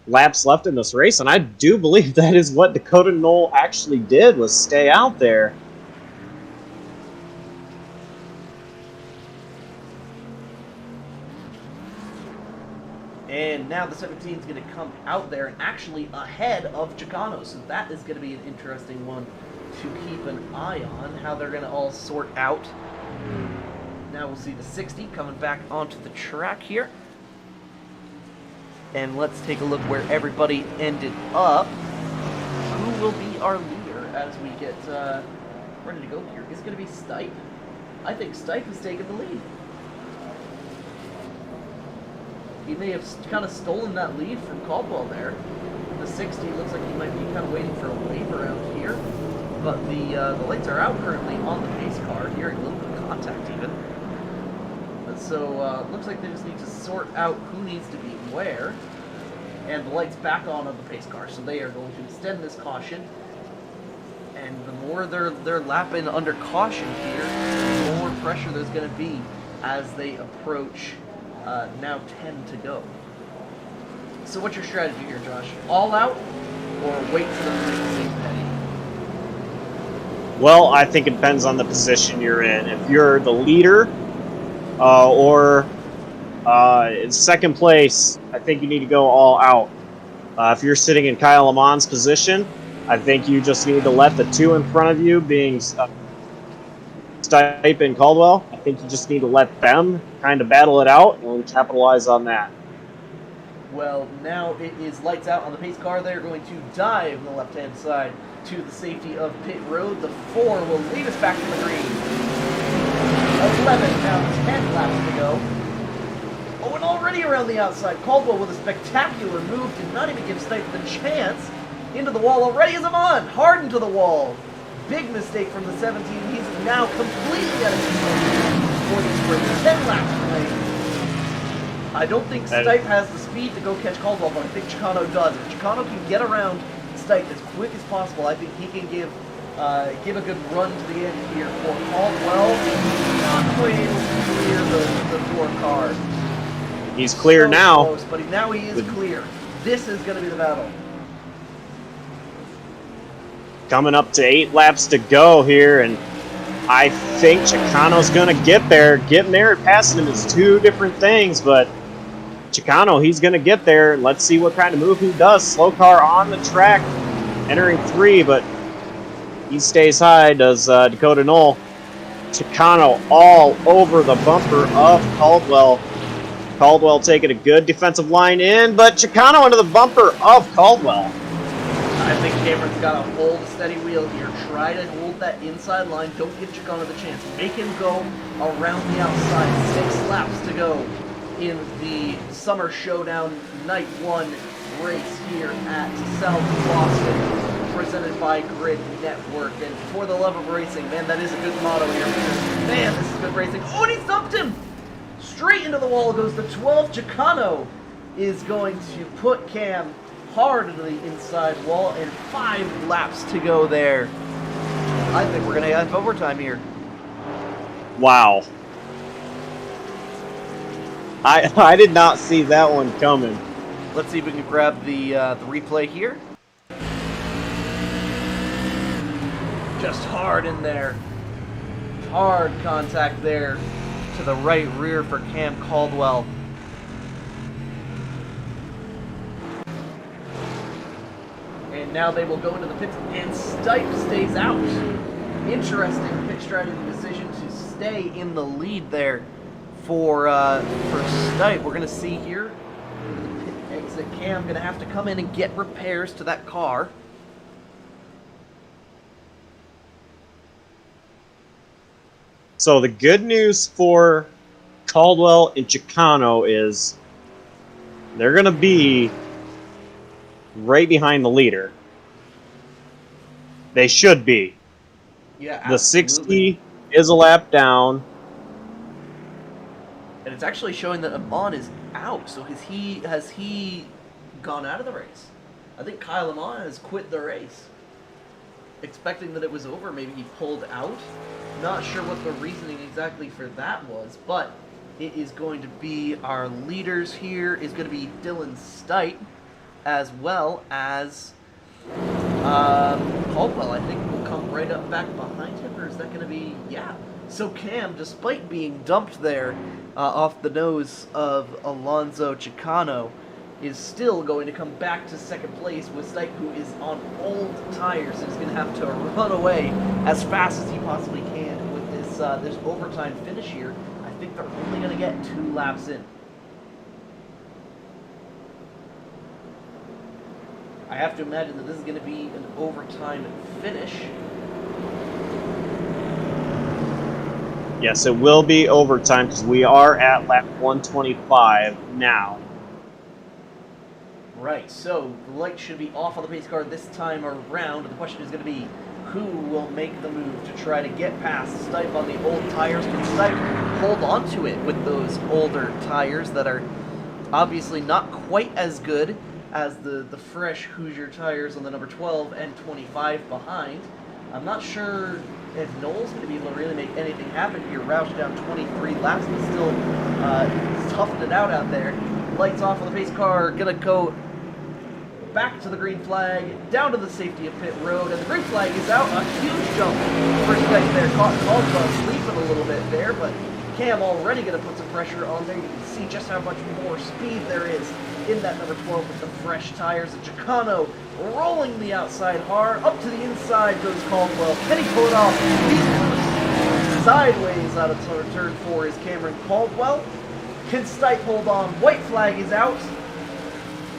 laps left in this race, and I do believe that is what Dakota Knoll actually did, was stay out there. And now the 17 is going to come out there and actually ahead of Chicano. So that is going to be an interesting one to keep an eye on, how they're going to all sort out. Now we'll see the 60 coming back onto the track here. And let's take a look where everybody ended up. Who will be our leader as we get ready to go here? Is it going to be Stipe? I think Stipe has taken the lead. He may have kind of stolen that lead from Caldwell there. The 60 looks like he might be kind of waiting for a wave around here. But the lights are out currently on the pace car, hearing a little bit of contact even. And so looks like they just need to sort out who needs to be where. And the lights back on the pace car, so they are going to extend this caution. And the more they're lapping under caution here, the more pressure there's going to be as they approach now 10 to go. So what's your strategy here, Josh? All out or wait for them to make the safe heading? Well, I think it depends on the position you're in. If you're the leader or in second place, I think you need to go all out. If you're sitting in Kyle Lamon's position, I think you just need to let the two in front of you, being Stipe and Caldwell, I think you just need to let them kind of battle it out and capitalize on that. Well, now it is lights out on the pace car. They're going to dive on the left-hand side to the safety of pit road. The 4 will lead us back to the green. 11, now 10 laps to go. Oh, and already around the outside, Caldwell with a spectacular move did not even give Stipe the chance. Into the wall already is Amon, hard into the wall. Big mistake from the 17. He's now completely out of control for the sprint. 10 laps remaining. I don't think Stipe has the speed to go catch Caldwell, but I think Chicano does. If Chicano can get around Stipe as quick as possible, I think he can give a good run to the end here for Caldwell. Not quite able to clear the 4 car. He's clear so now. Close, but now he is clear. This is going to be the battle. Coming up to 8 laps to go here, and I think Chicano's going to get there. Getting there and passing him is 2 different things, but Chicano, he's going to get there. Let's see what kind of move he does. Slow car on the track, entering 3, but He stays high, does Dakota Knoll. Chicano all over the bumper of Caldwell. Caldwell taking a good defensive line in, but Chicano into the bumper of Caldwell. I think Cameron's got to hold a steady wheel here. Try to hold that inside line. Don't give Chicano the chance. Make him go around the outside. 6 laps to go in the Summer Showdown Night 1 race here at South Boston, presented by Grid Network. And for the love of racing, man, that is a good motto here. Man, this is good racing. Oh, and he thumped him! Straight into the wall goes the 12. Chicano is going to put Cam hard into the inside wall, and 5 laps to go there. I think we're going to have overtime here. Wow. I did not see that one coming. Let's see if we can grab the replay here. Just hard in there. Hard contact there to the right rear for Cam Caldwell. And now they will go into the pits, and Stipe stays out. Interesting pit strategy decision to stay in the lead there for Stipe. We're going to see here, the pit exit, Cam going to have to come in and get repairs to that car. So the good news for Caldwell and Chicano is they're going to be right behind the leader. They should be. Yeah, the 60 is a lap down. And it's actually showing that Amon is out. So has he gone out of the race? I think Kyle Amon has quit the race. Expecting that it was over, maybe he pulled out. Not sure what the reasoning exactly for that was, but it is going to be our leaders here is going to be Dylan Stipe, as well as Caldwell. I think will come right up back behind him, or is that going to be, yeah. So Cam, despite being dumped there off the nose of Alonso Chicano, is still going to come back to second place with Stipe, who is on old tires and is going to have to run away as fast as he possibly can with this overtime finish here. I think they're only going to get 2 laps in. I have to imagine that this is going to be an overtime finish. Yes, it will be overtime because we are at lap 125 now. Right, so the light should be off on the pace car this time around. The question is going to be who will make the move to try to get past Stipe on the old tires. Can Stipe hold on to it with those older tires that are obviously not quite as good as the fresh Hoosier tires on the number 12 and 25 behind? I'm not sure if Knoll's going to be able to really make anything happen here. Roush down 23 laps, but still toughing it out there. Lights off on the pace car, going to go back to the green flag, down to the safety of pit road, and the green flag is out. A huge jump for Stipe there. Caught Caldwell sleeping a little bit there, but Cam already going to put some pressure on there. You can see just how much more speed there is in that number 12 with the fresh tires. And Chicano rolling the outside hard. Up to the inside goes Caldwell. Can he pull it off? He's loose. Sideways out of turn 4 is Cameron Caldwell. Can Stipe hold on? White flag is out.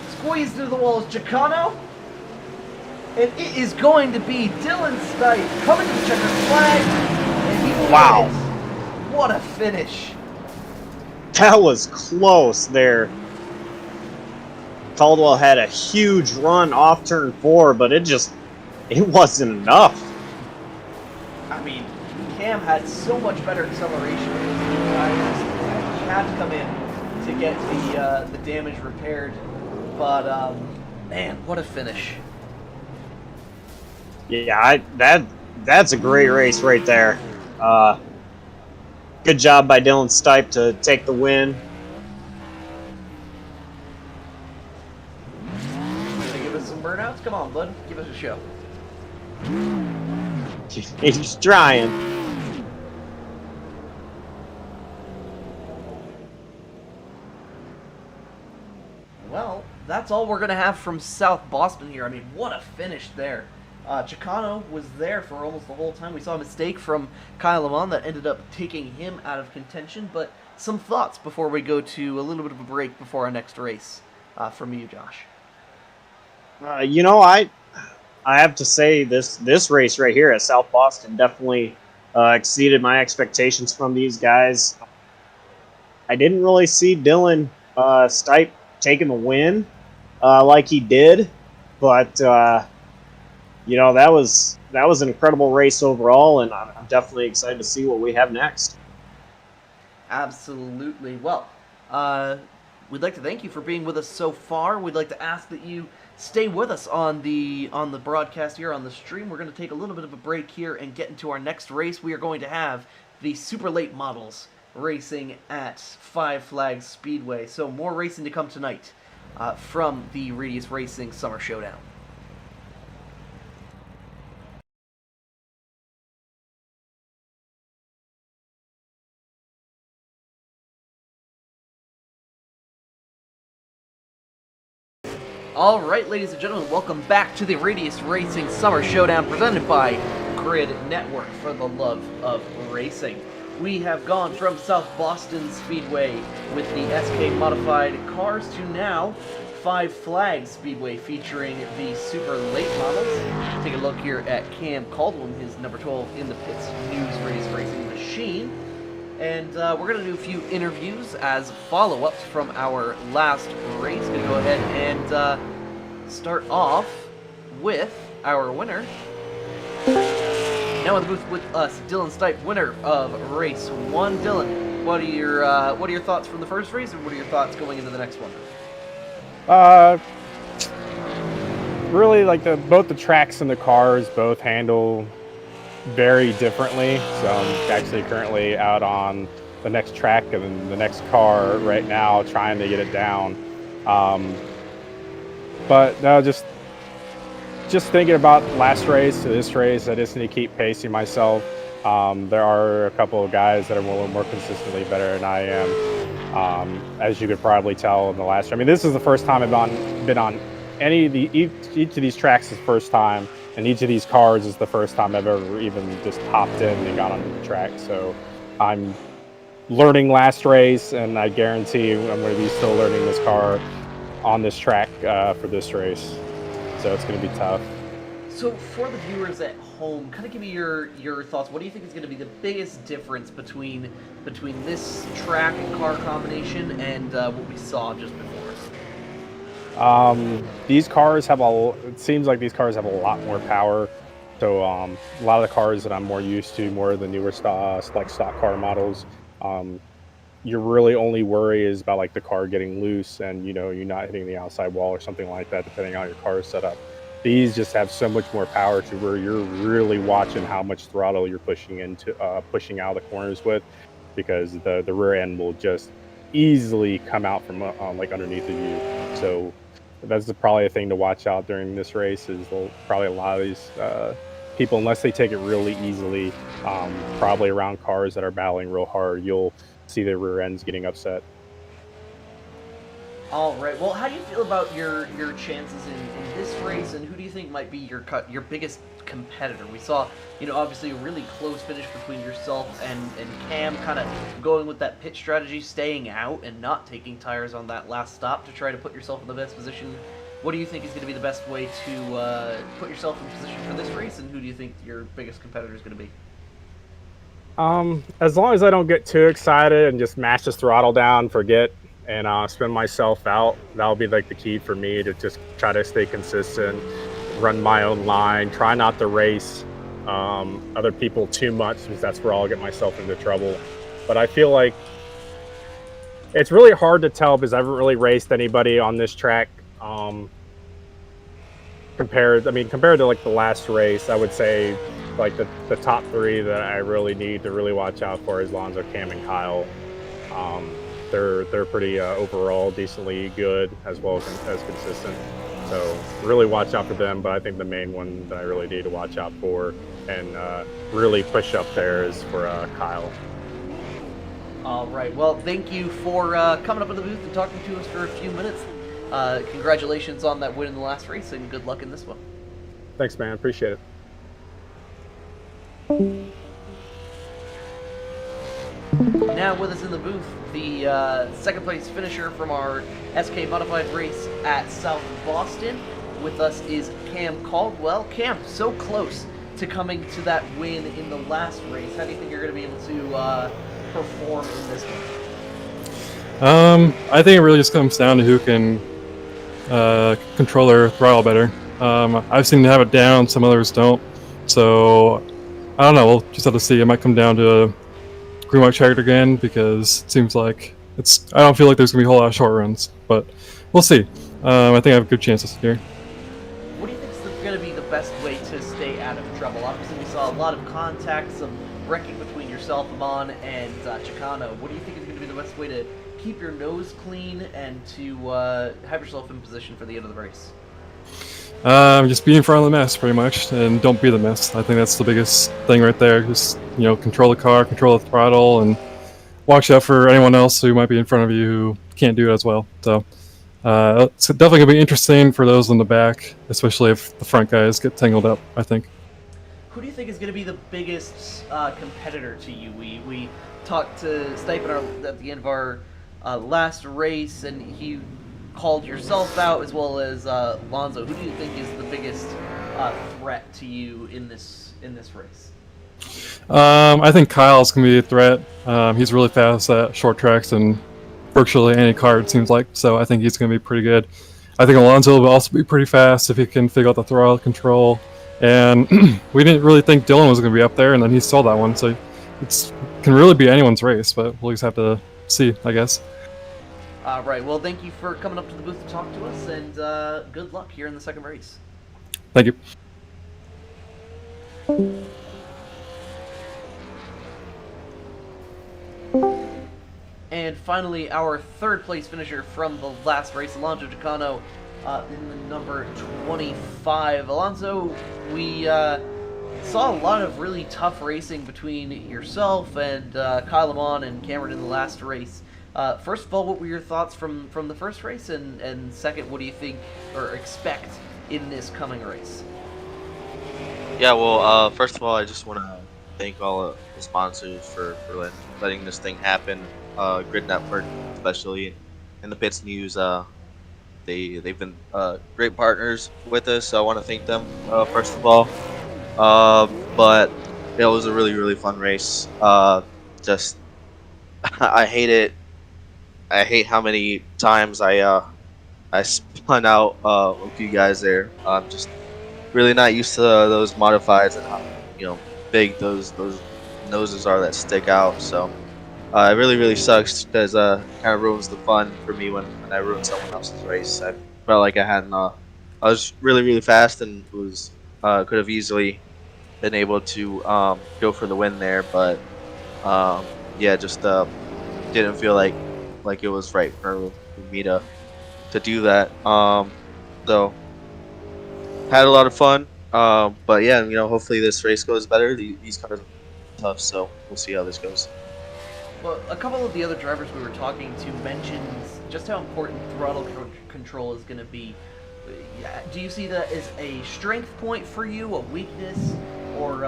Squeezed into the wall is Chicano. And it is going to be Dylan Stipe coming to the checker flag. And he will wow. win it. What a finish. That was close there. Caldwell had a huge run off turn 4, but it wasn't enough. I mean, Cam had so much better acceleration with his new tires. He had to come in to get the damage repaired. But, man, what a finish. Yeah, that's a great race right there. Good job by Dylan Stipe to take the win. Gonna give us some burnouts? Come on, bud. Give us a show. He's trying. Well, that's all we're going to have from South Boston here. I mean, what a finish there. Chicano was there for almost the whole time. We saw a mistake from Kyle Lamont that ended up taking him out of contention. But some thoughts before we go to a little bit of a break before our next race from you, Josh. You know, I have to say this race right here at South Boston definitely exceeded my expectations from these guys. I didn't really see Dylan Stipe taking the win like he did, but you know, that was an incredible race overall, and I'm definitely excited to see what we have next. Absolutely. Well, we'd like to thank you for being with us so far. We'd like to ask that you stay with us on the broadcast here on the stream. We're going to take a little bit of a break here and get into our next race. We are going to have the super late models racing at Five Flags Speedway. So more racing to come tonight from the Radius Racing Summer Showdown. All right, ladies and gentlemen, welcome back to the Radius Racing Summer Showdown presented by Grid Network for the love of racing. We have gone from South Boston Speedway with the SK modified cars to now Five Flags Speedway featuring the super late models. Take a look here at Cam Caldwell, his number 12 in the pits News Radius Racing machine. And we're going to do a few interviews as follow-ups from our last race. Going to go ahead and start off with our winner. Now in the booth with us, Dylan Stipe, winner of race 1. Dylan, what are your thoughts from the first race, and what are your thoughts going into the next one? Really, like both the tracks and the cars both handle very differently. So I'm actually currently out on the next track and the next car right now trying to get it down. But no, just thinking about last race to this race, I just need to keep pacing myself. There are a couple of guys that are a little more consistently better than I am. As you could probably tell in the last, I mean, this is the first time I've been on any of each of these tracks is the first time, and each of these cars is the first time I've ever even just hopped in and got onto the track. So I'm learning last race, and I guarantee I'm going to be still learning this car on this track for this race. So it's going to be tough. So for the viewers at home, kind of give me your thoughts. What do you think is going to be the biggest difference between this track and car combination and what we saw just before? These cars have it seems like these cars have a lot more power. So a lot of the cars that I'm more used to, more of the newer like stock car models, your really only worry is about like the car getting loose and you're not hitting the outside wall or something like that, depending on how your car is set up. These just have so much more power to where you're really watching how much throttle you're pushing out of the corners with, because the rear end will just easily come out from like underneath of you. So that's probably a thing to watch out during this race. Is probably a lot of these people, unless they take it really easily, probably around cars that are battling real hard, you'll see their rear ends getting upset. All right. Well, how do you feel about your chances in this race, and who do you think might be your biggest competitor? We saw, obviously a really close finish between yourself and Cam, kind of going with that pit strategy, staying out and not taking tires on that last stop to try to put yourself in the best position. What do you think is going to be the best way to put yourself in position for this race, and who do you think your biggest competitor is going to be? As long as I don't get too excited and just mash this throttle down, forget, and spin myself out, that'll be like the key for me, to just try to stay consistent, run my own line, try not to race other people too much, because that's where I'll get myself into trouble. But I feel like it's really hard to tell, because I haven't really raced anybody on this track. Compared to like the last race, I would say like the top three that I really need to really watch out for is Lonzo, Cam, and Kyle. They're pretty overall decently good, as well as consistent. So really watch out for them. But I think the main one that I really need to watch out for and really push up there is for Kyle. All right. Well, thank you for coming up in the booth and talking to us for a few minutes. Congratulations on that win in the last race, and good luck in this one. Thanks, man. Appreciate it. Now with us in the booth, the second place finisher from our SK Modified race at South Boston. With us is Cam Caldwell. Cam, so close to coming to that win in the last race. How do you think you're going to be able to perform in this one? I think it really just comes down to who can control their throttle better. I've seen them have it down, some others don't. So I don't know. We'll just have to see. It might come down to green white checkered again because it seems like it's. I don't feel like there's gonna be a whole lot of short runs, but we'll see. I think I have good chances here. What do you think is going to be the best way to stay out of trouble? Obviously, we saw a lot of contact, some wrecking between yourself, Amon, and Chicano. What do you think is going to be the best way to keep your nose clean and to have yourself in position for the end of the race? Just be in front of the mess, pretty much, and don't be the mess. I think that's the biggest thing right there. Just control the car, control the throttle, and watch out for anyone else who might be in front of you who can't do it as well. So it's definitely gonna be interesting for those in the back, especially if the front guys get tangled up, I think. Who do you think is going to be the biggest competitor to you? We talked to Stipe at the end of our last race, and he called yourself out as well as Lonzo. Who do you think is the biggest threat to you in this race? I think Kyle's gonna be a threat. He's really fast at short tracks and virtually any car, it seems like. So I think he's gonna be pretty good. I think Alonso will also be pretty fast if he can figure out the throttle control. And we didn't really think Dylan was gonna be up there, and then he stole that one. So it can really be anyone's race, but we'll just have to see, I guess. Right. Well, thank you for coming up to the booth to talk to us, and good luck here in the second race. Thank you. And finally, our third place finisher from the last race, Alonso Chicano, in the number 25. Alonso, we saw a lot of really tough racing between yourself and Kyle Lamont and Cameron in the last race. First of all, what were your thoughts from the first race, and second, what do you think or expect in this coming race? Yeah, well, first of all, I just want to thank all the sponsors for letting this thing happen. Grid Network, especially, and the Pits News. They've been great partners with us, so I want to thank them first of all. But it was a really fun race. Just I hate it. I hate how many times I spun out with you guys there. I'm just really not used to those modifieds and how big those noses are that stick out. So it really sucks because it kind of ruins the fun for me when I ruin someone else's race. I felt like I was really fast and was could have easily been able to go for the win there, but yeah, just didn't feel like it was right for me to do that. So had a lot of fun, but yeah, hopefully this race goes better. These cars are tough, so we'll see how this goes. Well, a couple of the other drivers we were talking to mentioned just how important throttle control is going to be. Do you see that as a strength point for you, a weakness, or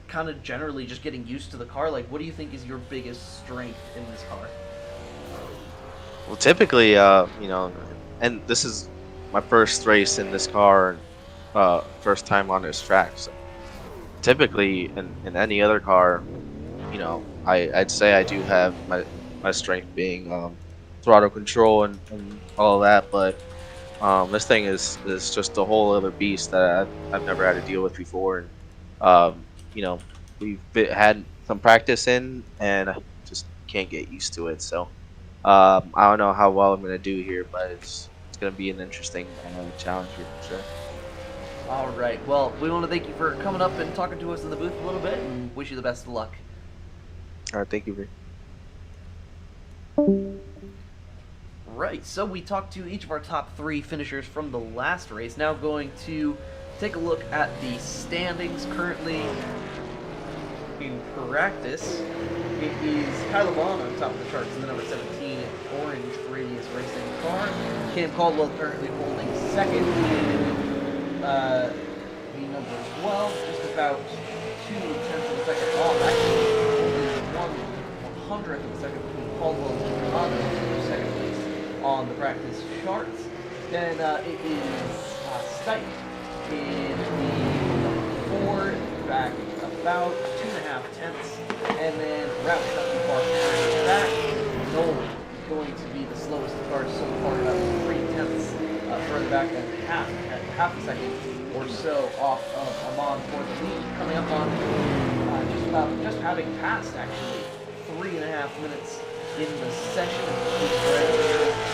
kind of generally just getting used to the car? Like, what do you think is your biggest strength in this car? Well, typically, and this is my first race in this car, first time on this track. So typically, in any other car, I'd say I do have my strength being throttle control and all of that, but this thing is just a whole other beast that I've never had to deal with before. And we've had some practice in, and I just can't get used to it. So I don't know how well I'm gonna do here, but it's gonna be an interesting challenge here for sure. All right. Well, we want to thank you for coming up and talking to us in the booth a little bit, and wish you the best of luck. All right, thank you, Vic. Right, so we talked to each of our top three finishers from the last race. Now going to take a look at the standings currently in practice. It is Kyle Vaughn on top of the charts in the number 17 orange Radius Racing car. Cam Caldwell currently holding second in about 2/10 of a second off. Actually, only 1/100th of a second between Caldwell and Chicano for second place on the practice charts. Then it is Stipe in the number 4, back about 2.5 tenths, and then Route not too far behind that. Nolan going to be the slowest car so far, about 3 tenths further back than half a second or so off of Amon for the lead, coming up on just having passed actually 3.5 minutes in the session.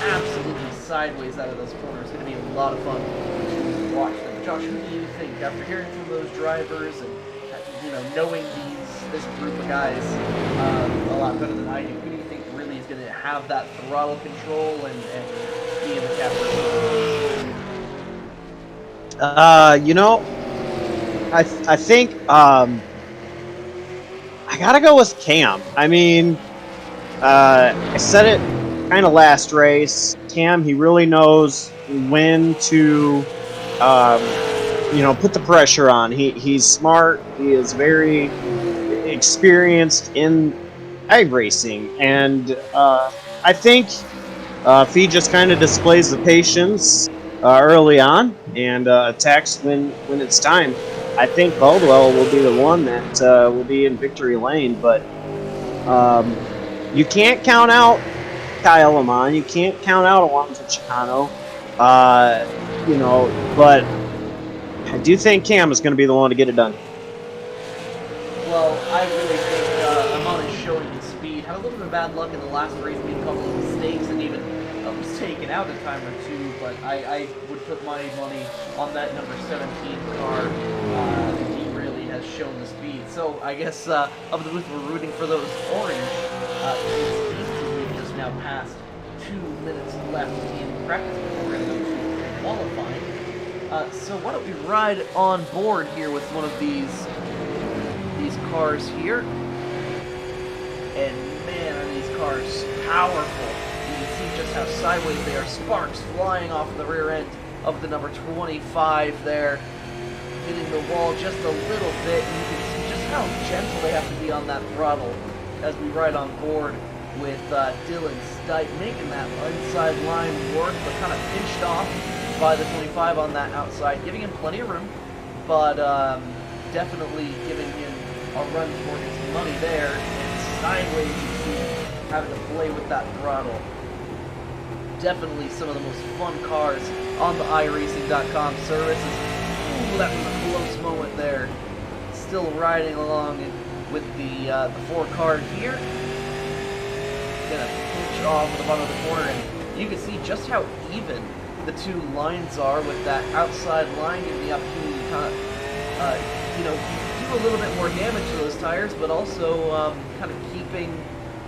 Absolutely sideways out of those corners. It's going to be a lot of fun to watch them. Josh, who do you think, after hearing from those drivers and knowing this group of guys a lot better than I do, who do you think really is going to have that throttle control and be in the captain? I think I gotta go with Cam. I mean, I said it kind of last race. Cam, he really knows when to, put the pressure on. He's smart. He is very experienced in iRacing, and I think if he just kind of displays the patience early on and attacks when it's time, I think Caldwell will be the one that will be in victory lane. But you can't count out Kyle Amon. You can't count out Alonso Chicano. But I do think Cam is going to be the one to get it done. Well, I really think Amon is showing his speed. Had a little bit of bad luck in the last race, made a couple of mistakes, and even was taken out a time or two. But I would put my money on that number 17 car. He really has shown the speed. So I guess up the booth we're rooting for those orange. We've just now passed 2 minutes left in practice before we're going to go to qualifying. So why don't we ride on board here with one of these cars here. And man, are these cars powerful. You can see just how sideways they are. Sparks flying off the rear end of the number 25 there. Hitting the wall just a little bit. And you can see just how gentle they have to be on that throttle as we ride on board with Dylan Stipe making that inside line work, but kind of pinched off by the 25 on that outside, giving him plenty of room, but definitely giving him a run for his money there. And sideways, you see having to play with that throttle. Definitely some of the most fun cars on the iRacing.com services. Ooh, that was a close moment there. Still riding along with the 4 car here. Gonna pinch off at the bottom of the corner, and you can see just how even the two lines are with that outside line, giving the opportunity to kind of, do a little bit more damage to those tires, but also kind of keeping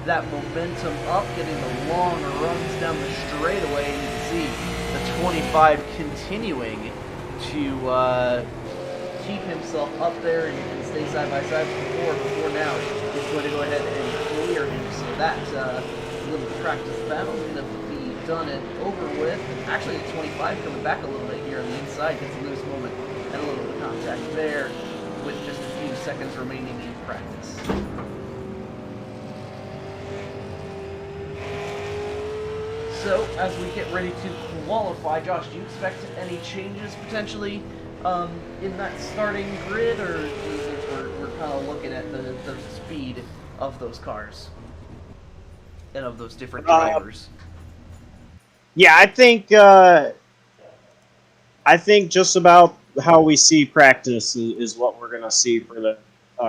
that momentum up, getting the long runs down the straightaway. And you can see the 25 continuing to keep himself up there and stay side by side before now. He's going to go ahead and clear him. So that little practice battle is going to be done and over with. And actually, the 25 coming back a little bit here on the inside, gets a loose moment and a little bit of contact there with just a few seconds remaining in practice. So, as we get ready to qualify, Josh, do you expect any changes potentially in that starting grid, or do you think we're kind of looking at the speed of those cars and of those different drivers? Yeah, I think just about how we see practice is what we're going to see for the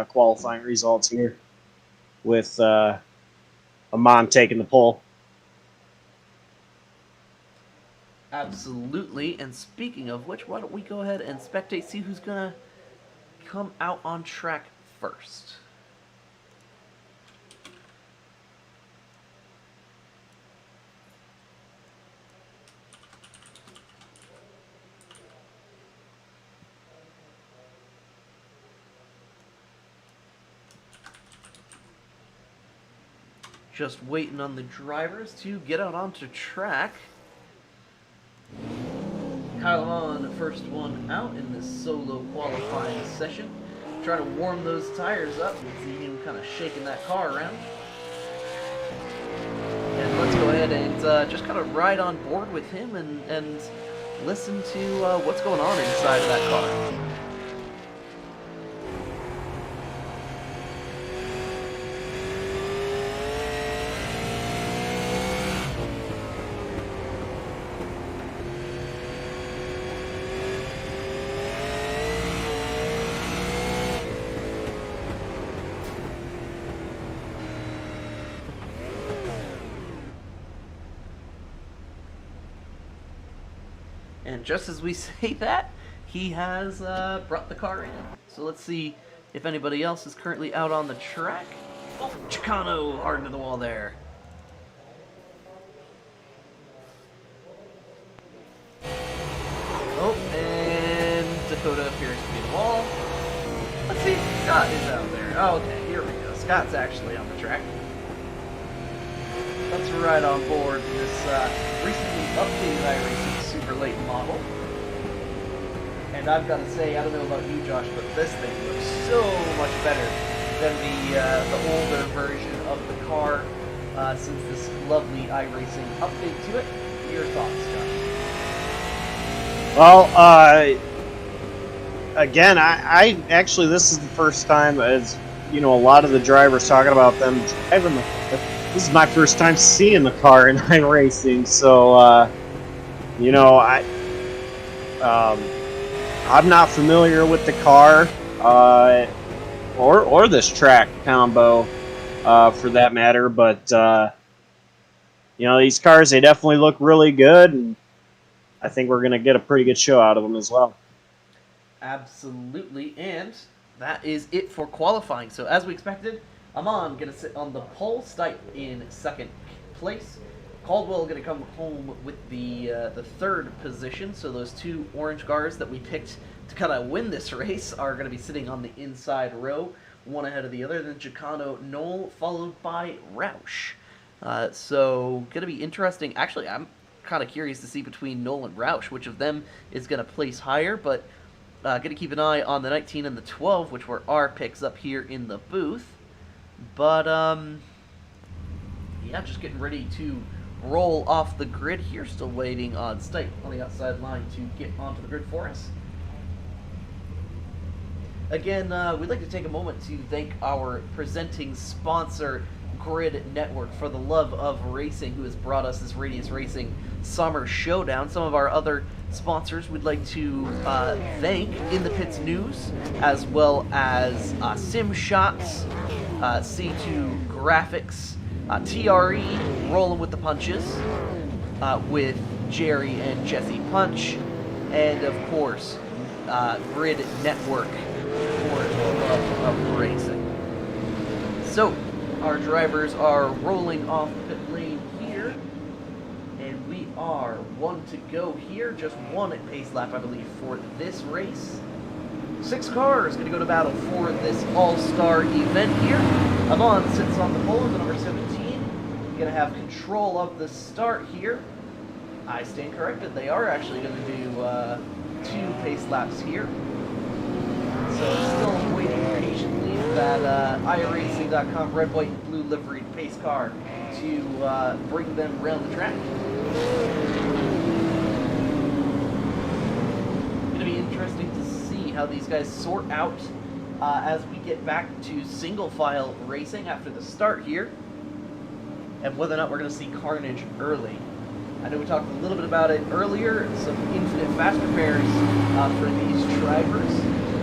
qualifying results here, with Amon taking the pole. Absolutely. And speaking of which, why don't we go ahead and spectate, see who's going to come out on track first. Just waiting on the drivers to get out onto track. Kyle Amon, first one out in this solo qualifying session. trying to warm those tires up. You can see him kind of shaking that car around. And let's go ahead and just kind of ride on board with him and listen to what's going on inside of that car. And just as we say that, he has brought the car in. So let's see if anybody else is currently out on the track. Oh, Chicano hard into the wall there. Oh, and Dakota appears to be the wall. Let's see if Scott is out there. Oh, okay, here we go. Scott's actually on the track. Let's ride on board this recently updated iRacing Super Late model. And I've got to say, I don't know about you, Josh, but this thing looks so much better than the older version of the car since this lovely iRacing update to it. Your thoughts, Josh? Well, again, I actually, this is the first time, as you know, a lot of the drivers talking about them driving the. This is my first time seeing the car in iRacing, so you know, I'm not familiar with the car or this track combo for that matter, but you know, these cars, they definitely look really good, and I think we're gonna get a pretty good show out of them as well. Absolutely, and that is it for qualifying. So as we expected, Amon going to sit on the pole, Stipe in second place. Caldwell going to come home with the third position. So those two orange cars that we picked to kind of win this race are going to be sitting on the inside row, one ahead of the other. Then Chicano, Knoll, followed by Roush. So going to be interesting. Actually, I'm kind of curious to see between Knoll and Roush which of them is going to place higher, but going to keep an eye on the 19 and the 12, which were our picks up here in the booth. But, yeah, just getting ready to roll off the grid here. Still waiting on Stipe on the outside line to get onto the grid for us. Again, we'd like to take a moment to thank our presenting sponsor, Grid Network, for the love of racing, who has brought us this Radius Racing Summer Showdown. Some of our other sponsors we'd like to thank in the Pits News, as well as Sim Shots, C2 Graphics, TRE, Rolling with the Punches, with Jerry and Jesse Punch, and of course, Grid Network for the love of racing. So, our drivers are rolling off the pit lane here, and we are one to go here, just one at pace lap, I believe, for this race. 6 cars going to go to battle for this all-star event here. Amon sits on the pole with the number 17. Going to have control of the start here. I stand corrected. They are actually going to do 2 pace laps here. So still waiting patiently for that iRacing.com red, white, and blue liveried pace car to bring them around the track. Going to be interesting to see how these guys sort out as we get back to single file racing after the start here, and whether or not we're going to see carnage early. I know we talked a little bit about it earlier, some infinite fast repairs for these drivers.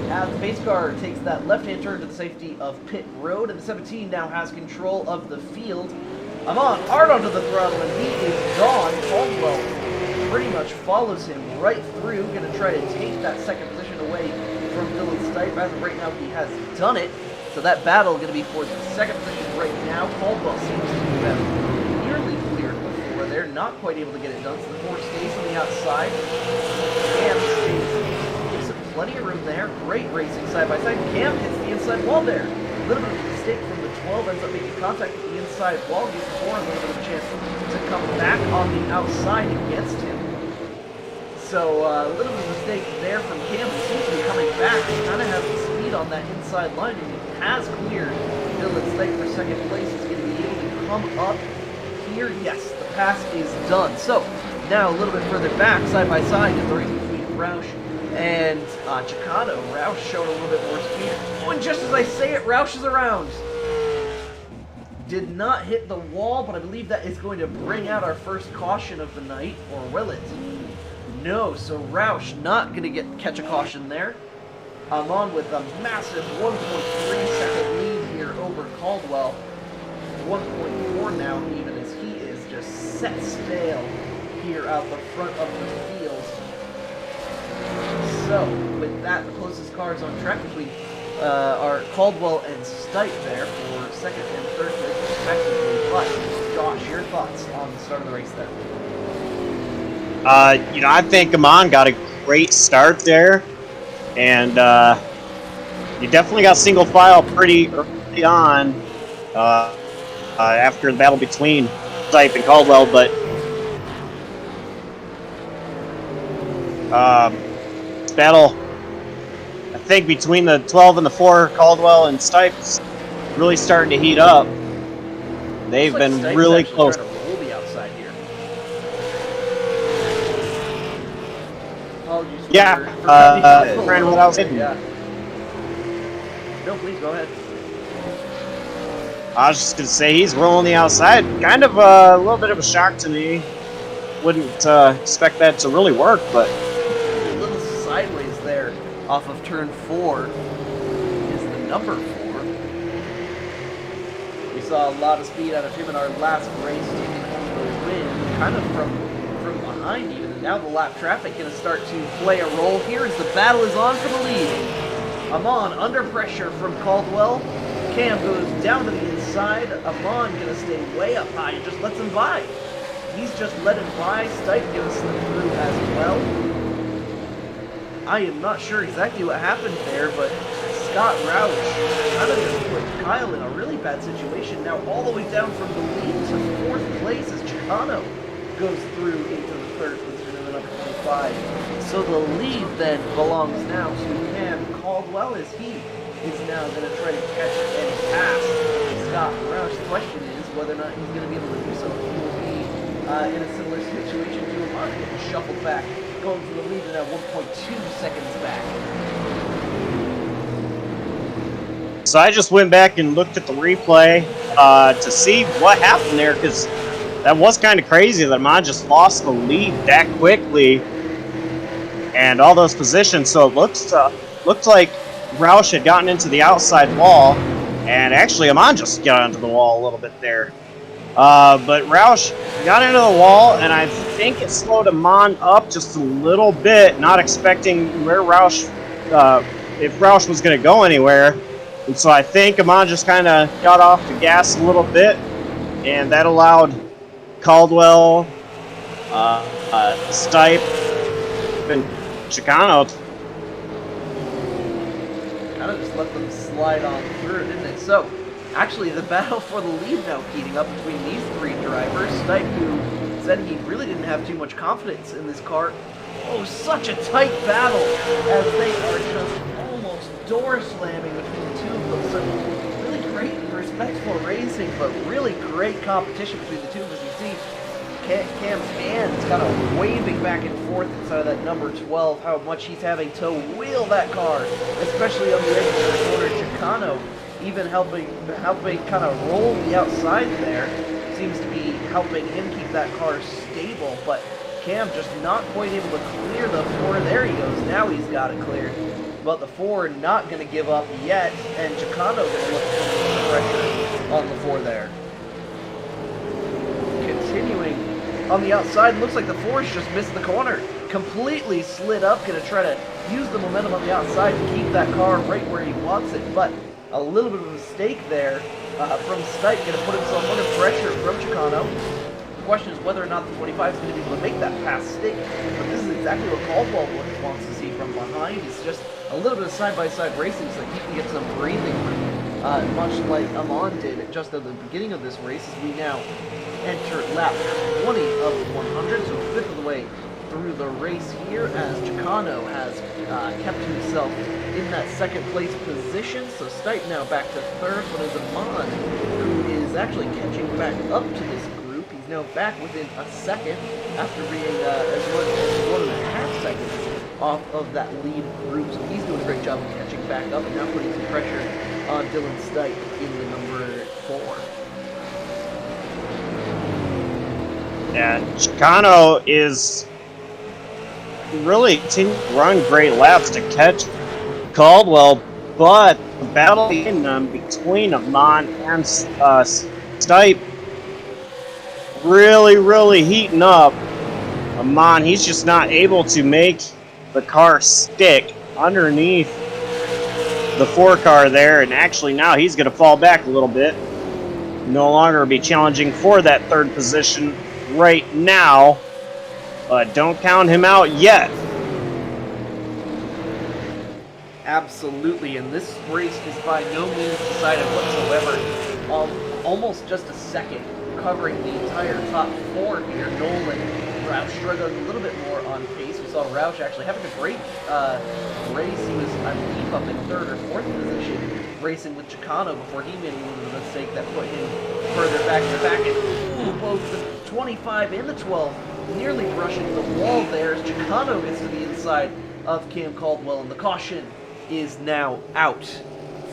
As the pace car takes that left-hand turn to the safety of pit road, and the 17 now has control of the field. Amon hard onto the throttle, and he is gone. Caldwell pretty much follows him right through, going to try to take that second position away from Dylan Stipe. As of right now, he has done it. So that battle going to be for the second position right now. Caldwell seems to have nearly cleared before. They're not quite able to get it done, so the 4 stays on the outside. And gives him plenty of room there. Great racing side by side. Cam hits the inside wall there. A little bit of a mistake from the 12, ends up making contact with the inside wall, gives 4 a little bit of a chance to come back on the outside against him. So a little bit of a mistake there from Cam, who seems to be coming back. He kind of has the speed on that inside line, and he has cleared Dylan Stake for second place. He's going to be able to come up here. Yes, the pass is done. So now a little bit further back, side by side, in the race between Roush and Chicano. Roush showed a little bit more speed. Oh, and just as I say it, Roush is around. Did not hit the wall, but I believe that is going to bring out our first caution of the night, or will it? No, so Roush not going to catch a caution there. I'm on with a massive 1.3 second lead here over Caldwell. 1.4 now, even as he is just set stale here out the front of the field. So, with that, the closest cars on track between are Caldwell and Stipe there for second and third place respectively. But, Josh, your thoughts on the start of the race there? I think Amon got a great start there, and you definitely got single file pretty early on after the battle between Stipe and Caldwell, but battle, I think, between the 12 and the 4, Caldwell and Stipe's really starting to heat up. They've been Stipe's really actually close. trying to roll the outside here. Apologies for Brandon, what I was hitting. Yeah. No, please go ahead. I was just going to say, he's rolling the outside. Kind of a little bit of a shock to me. Wouldn't expect that to really work, but A little sideways there off of turn 4 is the number 4. We saw a lot of speed out of him in our last race, taking home the win, kind of from behind even. And now the lap traffic going to start to play a role here as the battle is on for the lead. Amon under pressure from Caldwell. Cam goes down to the inside. Amon going to stay way up high and just lets him by. He's just let him by. Stipe going to slip through as well. I am not sure exactly what happened there, but Scott Roush kind of just put Kyle in a really bad situation. Now all the way down from the lead to 4th place as Chicano goes through into the 3rd position in the number 25. So the lead then belongs now to Cam Caldwell as he is now going to try to catch and pass Scott Roush. The question is whether or not he's going to be able to do so. He will be in a similar situation to Amon, getting shuffled back, going for the lead and now 1.2 seconds back. so I just went back and looked at the replay to see what happened there, because that was kind of crazy that Amon just lost the lead that quickly and all those positions. So it looked like Roush had gotten into the outside wall, and actually Amon just got onto the wall a little bit there. But Roush got into the wall, and I think it slowed Amon up just a little bit, not expecting where Roush, if Roush was going to go anywhere. And so I think Amon just kind of got off the gas a little bit, and that allowed Caldwell, Stipe, and Chicano Kind of just let them slide on through, didn't it? So, actually, the battle for the lead now heating up between these 3 drivers. Stipe, who said he really didn't have too much confidence in this car. Oh, such a tight battle as they are just almost door slamming between the 2 of them. So, really great and respectful racing, but really great competition between the 2 of us. You see Cam's hands kind of waving back and forth inside of that number 12, how much he's having to wheel that car, especially on the edge of the corner. Chicano even helping kind of roll the outside there, seems to be helping him keep that car stable, but Cam just not quite able to clear the 4. There he goes, now he's got it cleared, but the 4 not going to give up yet, and Chicano going to look for the pressure on the 4 there. Continuing on the outside, looks like the 4's just missed the corner. Completely slid up, going to try to use the momentum on the outside to keep that car right where he wants it, but a little bit of a mistake there from Stipe, going to put himself under pressure from Chicano. The question is whether or not the 25 is going to be able to make that pass stick, but this is exactly what Caldwell wants to see from behind. It's just a little bit of side-by-side racing so that he can get some breathing room, much like Amon did just at the beginning of this race, as we now enter lap 20 of 100, so 1/5 of the way through the race here, as Chicano has kept himself in that second place position. So Stipe now back to third, but it's Amon who is actually catching back up to this group. He's now back within a second after being as much as 1.5 seconds off of that lead group. So he's doing a great job of catching back up and now putting some pressure on Dylan Stipe in the number 4. Yeah, Chicano is really continuing to run great laps to catch Caldwell, but the battle in between Amon and Stipe really heating up. Amon, he's just not able to make the car stick underneath the 4 car there, and actually now he's going to fall back a little bit. No longer be challenging for that 3rd position right now, but don't count him out yet. Absolutely, and this race is by no means decided whatsoever. Almost just a second covering the entire top 4 here. Nolan, Roush struggling a little bit more on pace. We saw Roush actually having a great race. He was, I believe, up in 3rd or 4th position, racing with Chicano before he made a little bit of a mistake that put him further back to back. And both the 25 and the 12 nearly brushing the wall there as Chicano gets to the inside of Cam Caldwell, and the caution is now out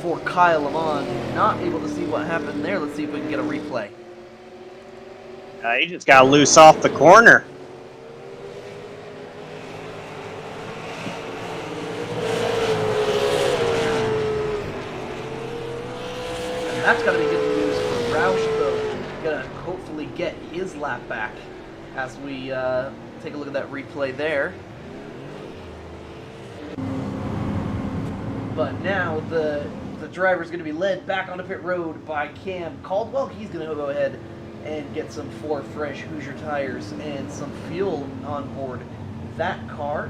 for Kyle Amon. Not able to see what happened there. Let's see if we can get a replay. He just got loose off the corner. And that's got to be good news for Roush, though. Gonna hopefully get his lap back as we take a look at that replay there. But now the driver's going to be led back onto pit road by Cam Caldwell. He's going to go ahead and get some 4 fresh Hoosier tires and some fuel on board that car.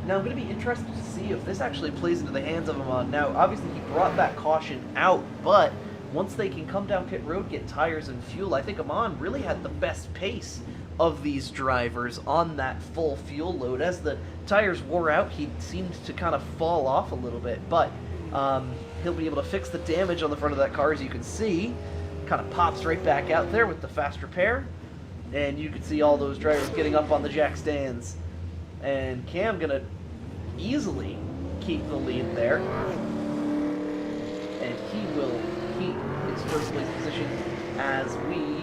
Now I'm going to be interested to see if this actually plays into the hands of Amon. Now obviously he brought that caution out, but once they can come down pit road, get tires and fuel, I think Amon really had the best pace of these drivers on that full fuel load. As the tires wore out, he seemed to kind of fall off a little bit, but he'll be able to fix the damage on the front of that car. As you can see, kind of pops right back out there with the fast repair, and you can see all those drivers getting up on the jack stands, and Cam gonna easily keep the lead there, and he will keep his 1st place position as we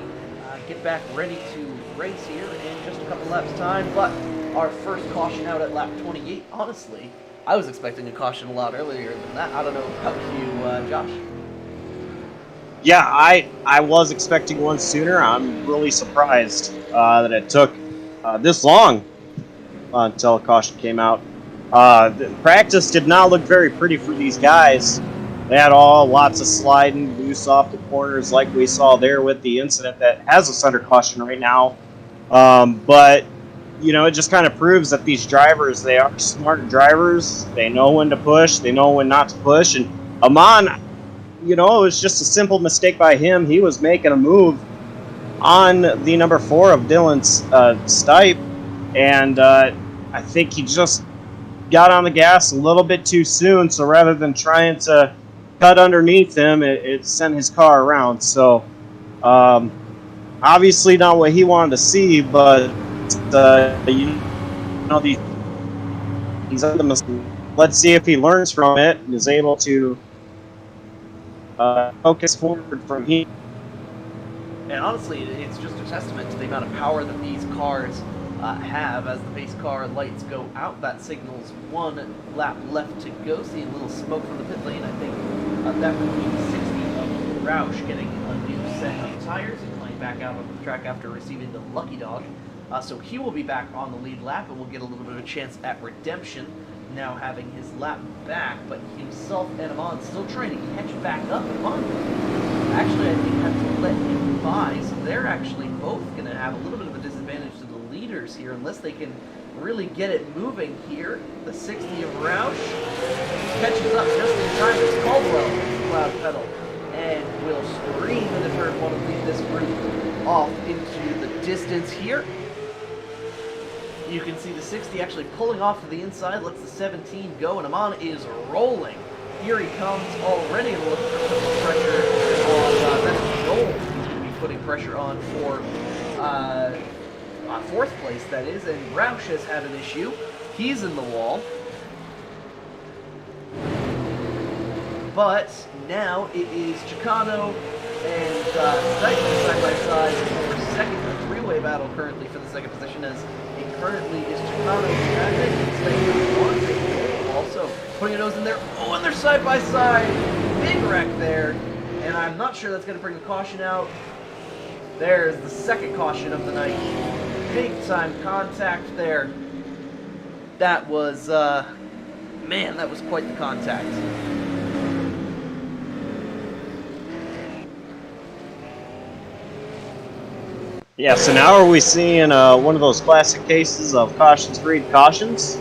get back ready to race here in just a couple laps time. But our first caution out at lap 28, honestly, I was expecting a caution a lot earlier than that. I don't know about you, Josh. Yeah, I was expecting one sooner. I'm really surprised that it took this long until a caution came out. The practice did not look very pretty for these guys. They had lots of sliding loose off the corners like we saw there with the incident that has us under caution right now. But, you know, it just kind of proves that these drivers, they are smart drivers. They know when to push. They know when not to push. And Amon, you know, it was just a simple mistake by him. He was making a move on the number 4 of Dylan's Stipe. And I think he just got on the gas a little bit too soon. So rather than trying to cut underneath him, it sent his car around. So obviously not what he wanted to see, but you know, he's on the mistake. Let's see if he learns from it and is able to focus forward from here. And honestly, it's just a testament to the amount of power that these cars have. As the pace car lights go out, that signals 1 lap left to go. See a little smoke from the pit lane. I think that would be 60 of Roush getting a new set of tires and playing back out on the track after receiving the lucky dodge. So he will be back on the lead lap, and we'll get a little bit of a chance at redemption now having his lap back. But himself and Amon still trying to catch back up. Amon actually, I think, had to let him by, so they're actually both going to have a little bit of a disadvantage to the leaders here unless they can really get it moving here. The 60 of Roush catches up just in time as Caldwell hits the loud pedal and will scream into turn 1 and lead this group off into the distance here. You can see the 60 actually pulling off to the inside, lets the 17 go, and Amon is rolling. Here he comes, already looking for some pressure on, that's Joel, who's going to be putting pressure on for fourth place, that is, and Roush has had an issue. He's in the wall. But now it is Chicano and Stipe side by side for second, a three-way battle currently for the second position, as it currently is Chicano and Stipe also putting a nose in there. Oh, and they're side by side. Big wreck there, and I'm not sure that's going to bring the caution out. There's the second caution of the night. Big time contact there. That was, man, that was quite the contact. Yeah, so now are we seeing one of those classic cases of cautions breed cautions?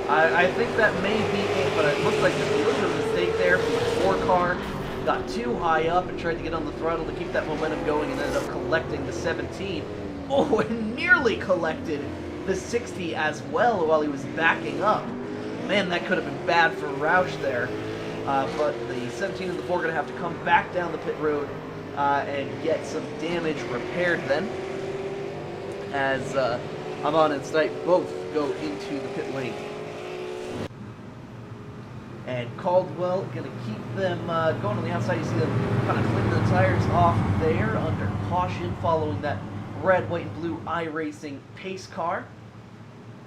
I think that may be it, but it looks like there's a little bit of a mistake there from the 4 car. Got too high up and tried to get on the throttle to keep that momentum going and ended up collecting the 17. Oh, and nearly collected the 60 as well while he was backing up. Man, that could have been bad for Roush there. But the 17 and the 4 are going to have to come back down the pit road and get some damage repaired then, as Amon and Stipe both go into the pit lane. And Caldwell going to keep them going on the outside. You see them kind of clean the tires off there under caution following that red, white, and blue iRacing pace car.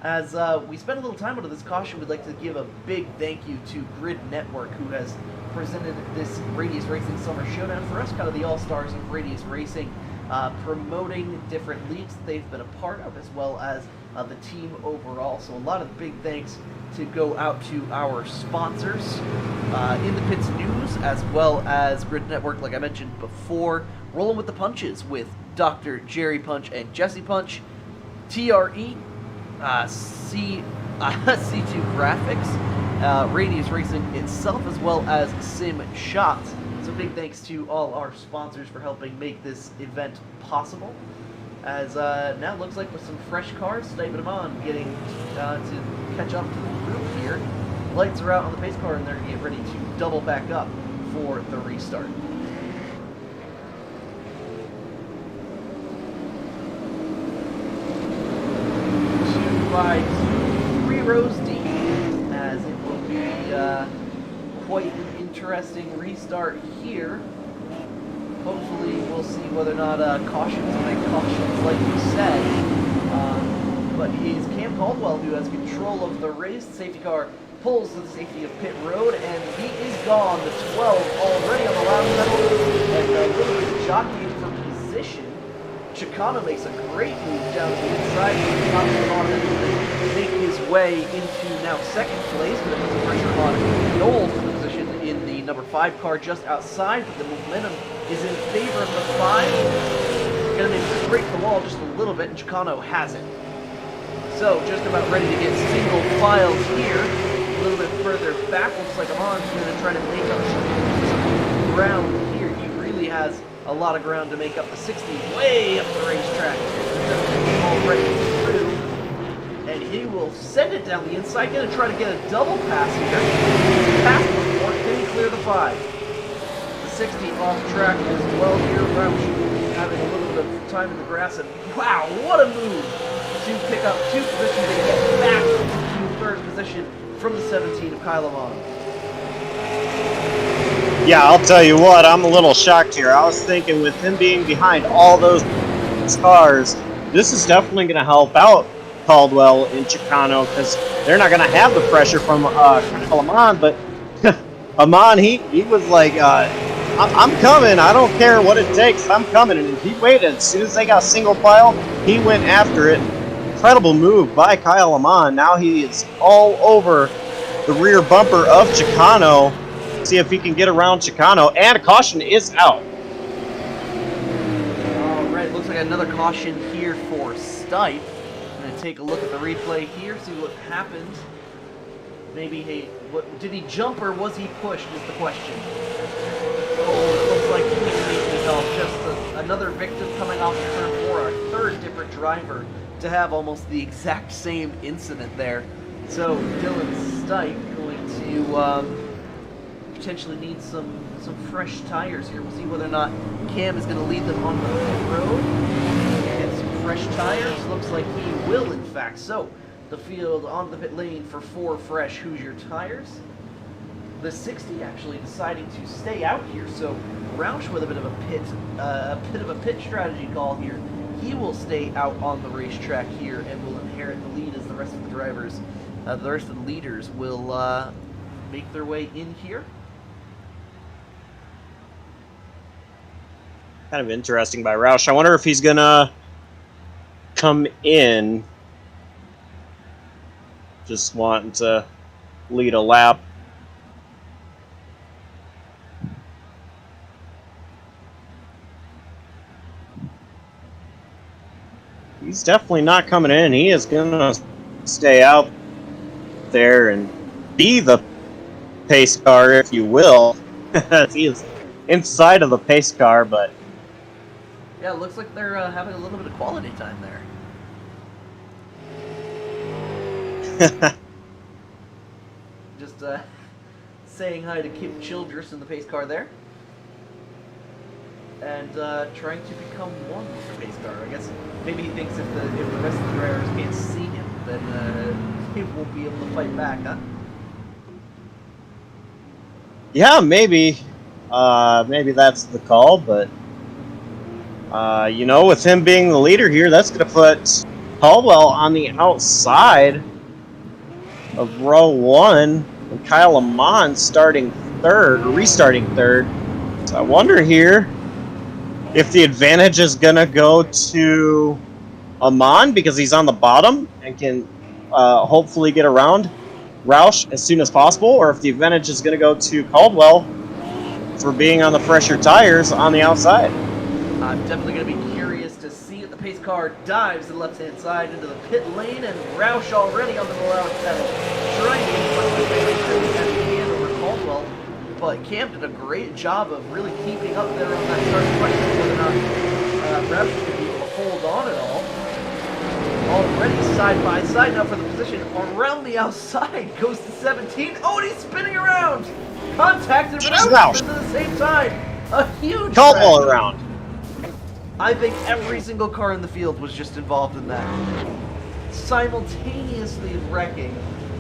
As we spend a little time under this caution, we'd like to give a big thank you to Grid Network, who has presented this Radius Racing Summer Showdown for us, kind of the all-stars of Radius Racing, promoting different leagues that they've been a part of, as well as the team overall. So a lot of big thanks to go out to our sponsors, In the Pits News, as well as Grid Network, like I mentioned before, rolling with the punches with Dr. Jerry Punch and Jesse Punch, TRE, C2 Graphics, Radius Racing itself, as well as Sim Shots. So big thanks to all our sponsors for helping make this event possible. As now it looks like with some fresh cars, Stipe and Amon getting to catch up to the group here. Lights are out on the pace car and they're going to get ready to double back up for the restart. 3 rows deep, as it will be quite an interesting restart here. Hopefully we'll see whether or not cautions make cautions like you said. But it is Cam Caldwell who has control of the race. The safety car pulls to the safety of pit road, and he is gone. The 12 already on the loud pedal, and a little bit jockeying for position. Chicano makes a great move down to the inside. Chicano make his way into now second place, but it puts the pressure on Noel for the position in the number 5 car just outside, but the momentum is in favor of the 5. Gonna maybe scrape the wall just a little bit, and Chicano has it. So, just about ready to get single files here. A little bit further back, looks like Amon's gonna try to make up some ground here. He really has a lot of ground to make up the 60 way up the racetrack. Already through. And he will send it down the inside. Gonna try to get a double pass here. Pass before, can he clear the 5? The 60 off track as well here. Roush having a little bit of time in the grass, and wow, what a move to pick up 2 positions and get back to 3rd position from the 17 of Kyle Amon. Yeah, I'll tell you what, I'm a little shocked here. I was thinking with him being behind all those cars, this is definitely going to help out Caldwell and Chicano, because they're not going to have the pressure from Kyle Amon, but Amon, he was like, I'm coming, I don't care what it takes, I'm coming, and he waited. As soon as they got single file, he went after it. Incredible move by Kyle Amon. Now he is all over the rear bumper of Chicano. See if he can get around Chicano, and a caution is out. Alright, looks like another caution here for Stipe. I'm going to take a look at the replay here, see what happened. Maybe, hey, did he jump or was he pushed is the question. Oh, it looks like he needs help. Just another victim coming off the turn 4, our 3rd different driver to have almost the exact same incident there. So Dylan Stipe going to potentially need some fresh tires here. We'll see whether or not Cam is going to lead them on the pit road. Get some fresh tires. Looks like he will, in fact. So the field on the pit lane for 4 fresh Hoosier tires. The 60 actually deciding to stay out here. So Roush with a bit of a pit strategy call here. He will stay out on the racetrack here and will inherit the lead as the rest of the drivers, the rest of the leaders will make their way in here. Kind of interesting by Roush. I wonder if he's gonna come in just wanting to lead a lap. He's definitely not coming in. He is gonna stay out there and be the pace car, if you will. He is inside of the pace car, but yeah, it looks like they're having a little bit of quality time there. Just saying hi to Kim Childress in the pace car there. And trying to become one with the pace car. I guess maybe he thinks if the rest of the drivers can't see him, then he won't be able to fight back, huh? yeah, maybe. Maybe that's the call, but you know, with him being the leader here, that's going to put Caldwell on the outside of row 1, and Kyle Amon starting third, or restarting third. So I wonder here if the advantage is going to go to Amon because he's on the bottom and can hopefully get around Roush as soon as possible, or if the advantage is going to go to Caldwell for being on the fresher tires on the outside. I'm definitely going to be curious to see if the pace car dives to the left-hand side into the pit lane, and Roush already on the allowed pedal, trying to get as much advantage as he can over Caldwell. But Cam did a great job of really keeping up there on that start question, whether or not Roush is going to be able to hold on at all. Already side by side now for the position around the outside goes to 17. Oh, and he's spinning around. Contacted Roush at the same time. A huge Caldwell around. I think every single car in the field was just involved in that. Simultaneously wrecking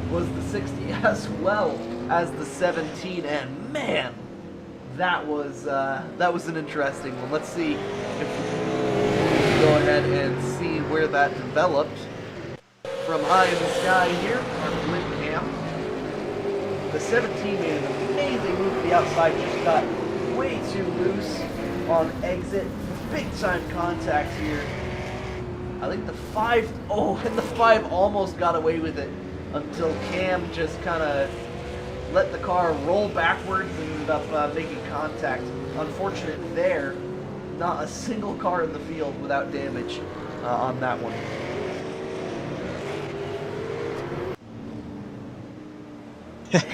was the 60 as well as the 17, and man, that was an interesting one. Let's see if we can go ahead and see where that developed. From high in the sky here, our blink cam. The 17 made an amazing move to the outside, just got way too loose on exit. Big time contact here. I think the 5, and the 5 almost got away with it until Cam just kind of let the car roll backwards and ended up making contact. Unfortunate there. Not a single car in the field without damage on that one.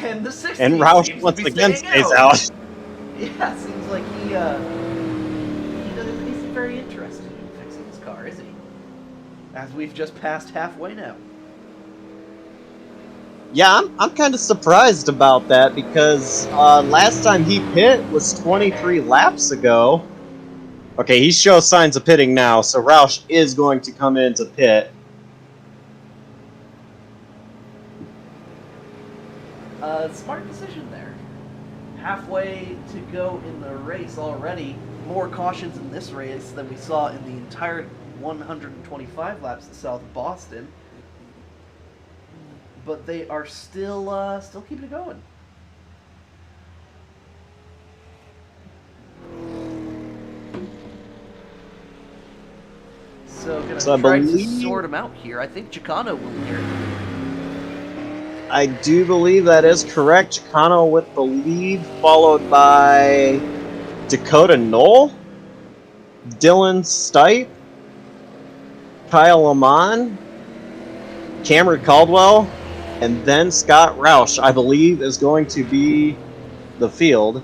And the 60 And Roush seems once to be again staying stays out. Yeah, it seems like he's very interested in fixing his car, is he? As we've just passed halfway now. Yeah, I'm kind of surprised about that because last time he pit was 23 laps ago. Okay, he shows signs of pitting now, so Roush is going to come in to pit. Smart decision there. Halfway to go in the race already. More cautions in this race than we saw in the entire 125 laps at South Boston. But they are still keeping it going. So gonna try to sort them out here. I think Chicano will here. I do believe that is correct. Chicano with the lead, followed by Dakota Knoll, Dylan Stipe, Kyle Amon, Cameron Caldwell, and then Scott Roush, I believe, is going to be the field.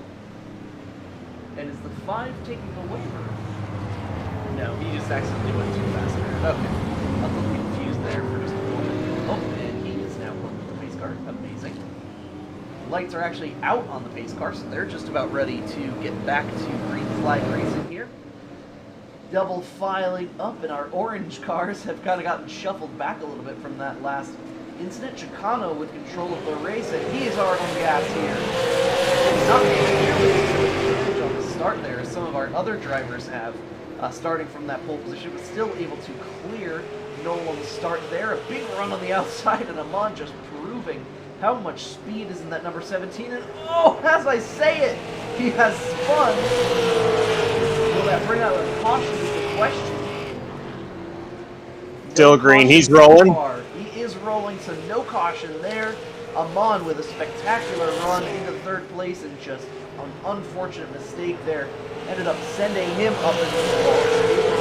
And is the 5 taking away from him? No, he just accidentally went too fast there. Okay. lights are actually out on the pace car, so they're just about ready to get back to green flag racing here. Double filing up, and our orange cars have kind of gotten shuffled back a little bit from that last incident. Chicano with control of the race, and he is hard on gas here. He's not able to on the start there, as some of our other drivers have, starting from that pole position, but still able to clear Knoll on the start there. A big run on the outside, and Amon just proving how much speed is in that number 17. And oh, as I say it, he has spun. Will that bring out a caution is the question. Still green, he's rolling. He is rolling, so no caution there. Amon with a spectacular run into third place, and just an unfortunate mistake there ended up sending him up in the wall.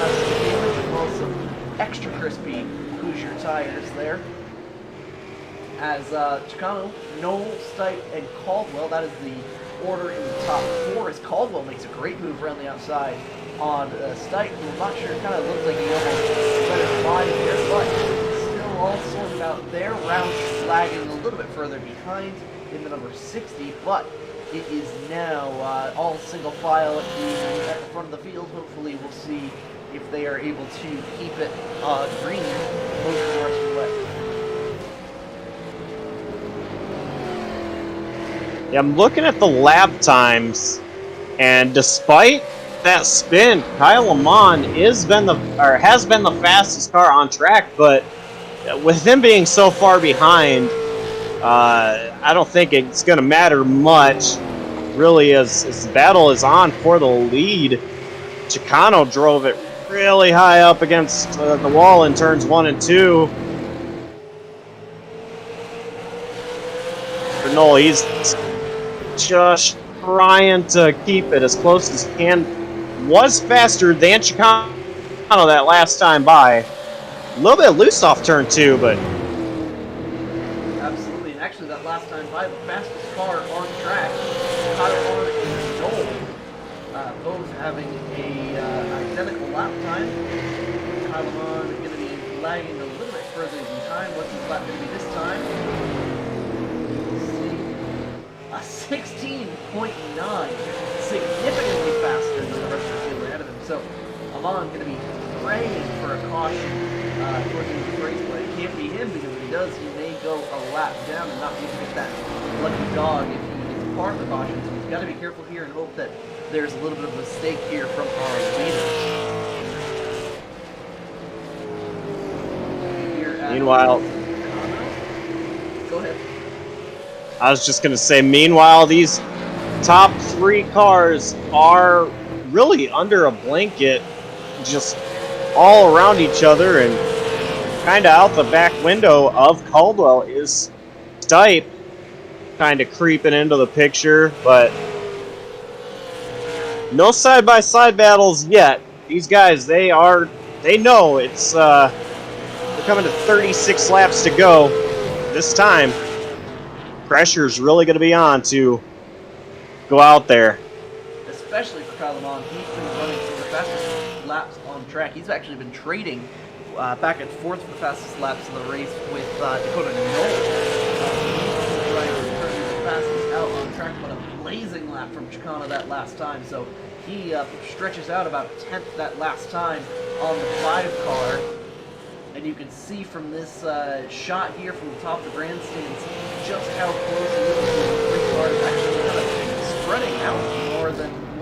As well as some extra crispy Hoosier tires there. As Chicano, Knoll, Stipe, and Caldwell, that is the order in the top four, as Caldwell makes a great move around the outside on Stipe, who I'm not sure, kind of looks like he almost better fly here, but still all sorted out there. Roush lagging a little bit further behind in the number 60, but it is now all single file at the front of the field. Hopefully we'll see if they are able to keep it green most of the rest of the way. Yeah, I'm looking at the lap times, and despite that spin, Kyle Amon has been the fastest car on track, but with him being so far behind, I don't think it's going to matter much, really, as the battle is on for the lead. Chicano drove it really high up against the wall in turns 1 and 2. For Knoll, he's just trying to keep it as close as he can. Was faster than Chicano that last time by. A little bit loose off turn 2, but absolutely, and actually that last time by, the fastest car on track, Kyle and Knoll, both having a identical lap time. Kyle Amon going to be lagging a little bit further behind. What's his lap going to be this time? A 16.9, significantly faster than the rest of the field ahead of him. So Amon going to be praying for a caution towards the end of the race, but it can't be him, because if he does, he may go a lap down and not be able to get that lucky dog if he gets part of the caution. So he's got to be careful here and hope that there's a little bit of a mistake here from our leader. Meanwhile, go ahead. I was just going to say, meanwhile, these top 3 cars are really under a blanket, just all around each other, and kind of out the back window of Caldwell is Stipe, kind of creeping into the picture, but no side-by-side battles yet. These guys, they know it's, they're coming to 36 laps to go this time. Pressure's really going to be on to go out there. Especially for Kyle Amon, he's been running some of the fastest laps on track. He's actually been trading back and forth for the fastest laps in the race with Dakota Knoll. He's currently the fastest out on track, but a blazing lap from Chicano that last time. So he stretches out about a tenth that last time on the 5 car. And you can see from this shot here from the top of the grandstands just how close it is to the 3 cars actually kind of spreading out more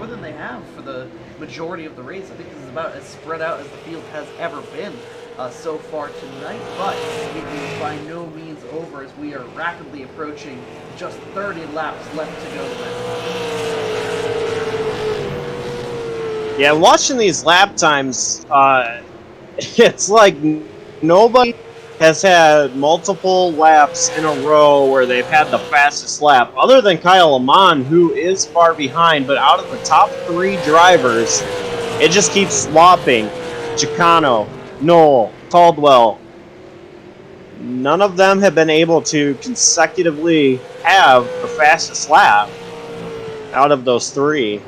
than they have for the majority of the race. I think this is about as spread out as the field has ever been so far tonight, but it is by no means over, as we are rapidly approaching just 30 laps left to go to Yeah, watching these lap times, it's like nobody has had multiple laps in a row where they've had the fastest lap, other than Kyle Amon, who is far behind. But out of the top 3 drivers, it just keeps swapping. Chicano, Knoll, Caldwell. None of them have been able to consecutively have the fastest lap out of those 3.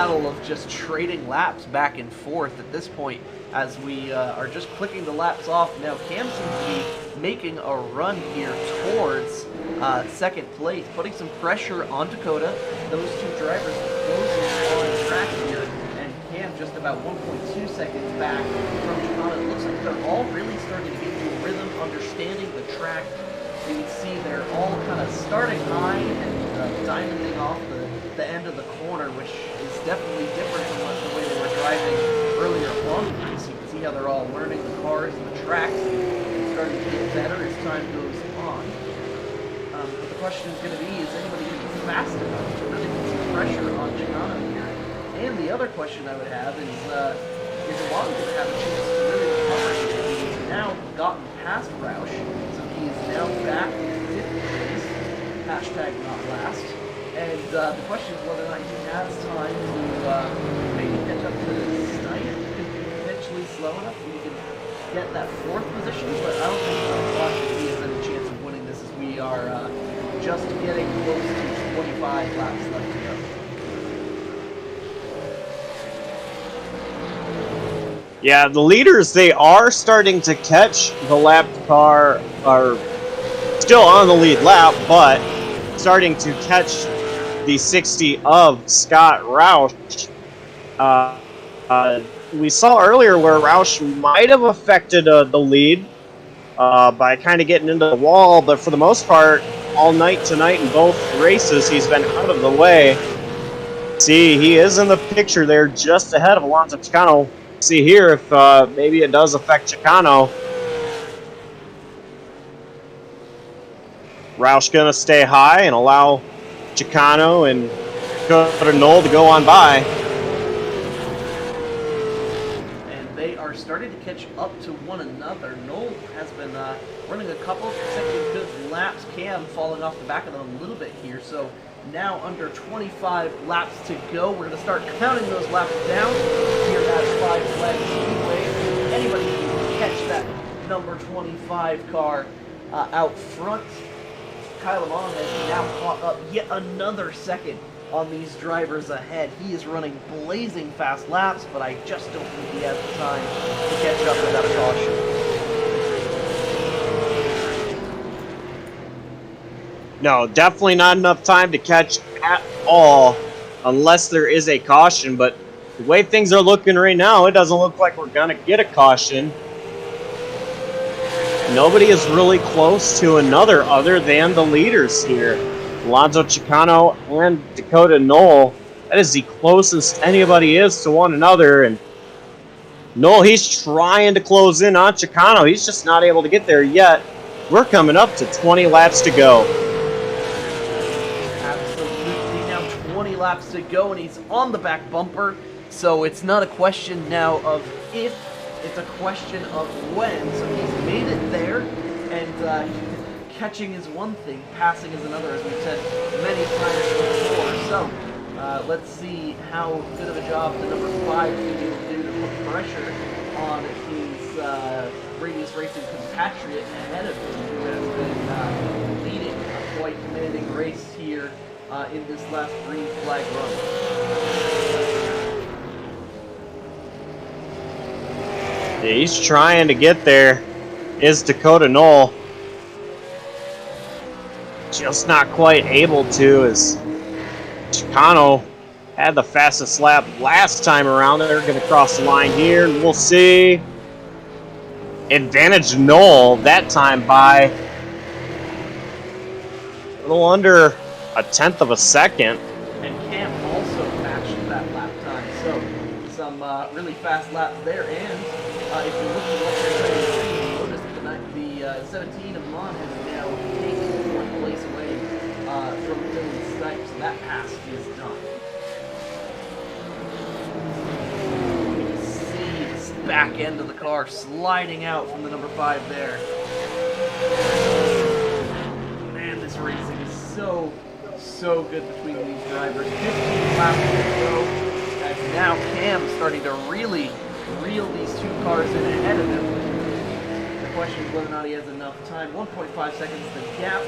battle of just trading laps back and forth at this point as we are just clicking the laps off. Now Cam seems to be making a run here towards second place, putting some pressure on Dakota. Those two drivers closing on track here, and Cam just about 1.2 seconds back from Chicana. It looks like they're all really starting to get into a rhythm, understanding the track. You can see they're all kind of starting high and diamonding off the end of the corner, which is definitely different from the way they were driving earlier on in the race. You can see how they're all learning the cars and the tracks and starting to get better as time goes on. But the question is going to be, is anybody going to be fast enough to really put some pressure on Chicano here? And the other question I would have is Alonso going to have a chance to really recover here? He's now gotten past Roush, so he is now back in 5th place, hashtag not last. And the question is whether or not he has time to maybe catch up to Snipe, potentially slow enough so he can get that 4th position, but I don't think he has any chance of winning this as we are just getting close to 25 laps left to go. Yeah, the leaders, they are starting to catch the lap car, are still on the lead lap, but starting to catch the 60 of Scott Roush. We saw earlier where Roush might have affected the lead by kind of getting into the wall, but for the most part, all night tonight in both races, he's been out of the way. See, he is in the picture there just ahead of Alonso Chicano. See here if maybe it does affect Chicano. Roush gonna stay high and allow Chicano and Coppernoll to go on by. And they are starting to catch up to one another. Knoll has been running a couple of consecutive good laps. Cam falling off the back of them a little bit here. So now under 25 laps to go. We're going to start counting those laps down here at Five Flags Speedway. Anybody can catch that number 25 car out front. Kyle Amon has now caught up yet another second on these drivers ahead. He is running blazing fast laps, but I just don't think he has the time to catch up without a caution. No, definitely not enough time to catch at all unless there is a caution, but the way things are looking right now, it doesn't look like we're going to get a caution. Nobody is really close to another other than the leaders here. Alonso Chicano and Dakota Knoll. That is the closest anybody is to one another. And Knoll, he's trying to close in on Chicano. He's just not able to get there yet. We're coming up to 20 laps to go. Absolutely. Now 20 laps to go, and he's on the back bumper. So it's not a question now of if, it's a question of when. So he's made it there, and catching is one thing, passing is another, as we've said many times before. So let's see how good of a job the number 5 is going to be able to do to put pressure on his Radius Racing compatriot ahead of him, who has been leading a quite commanding race here in this last green flag run. Yeah, he's trying to get there, is Dakota Knoll. Just not quite able to, as Chicano had the fastest lap last time around. They're going to cross the line here, and we'll see. Advantage Knoll that time by a little under a tenth of a second. And Cam also matched that lap time. So some really fast laps there. And if you look at what you're saying, notice the 17 of Mon has now taken 4th place away from Dylan Stipe. So that pass is done. You can see this back end of the car sliding out from the number 5 there. Man, this racing is so good between these drivers. 15 laps to go. As now Cam's starting to really reel these two cars in ahead of him. The question is whether or not he has enough time. 1.5 seconds the gap.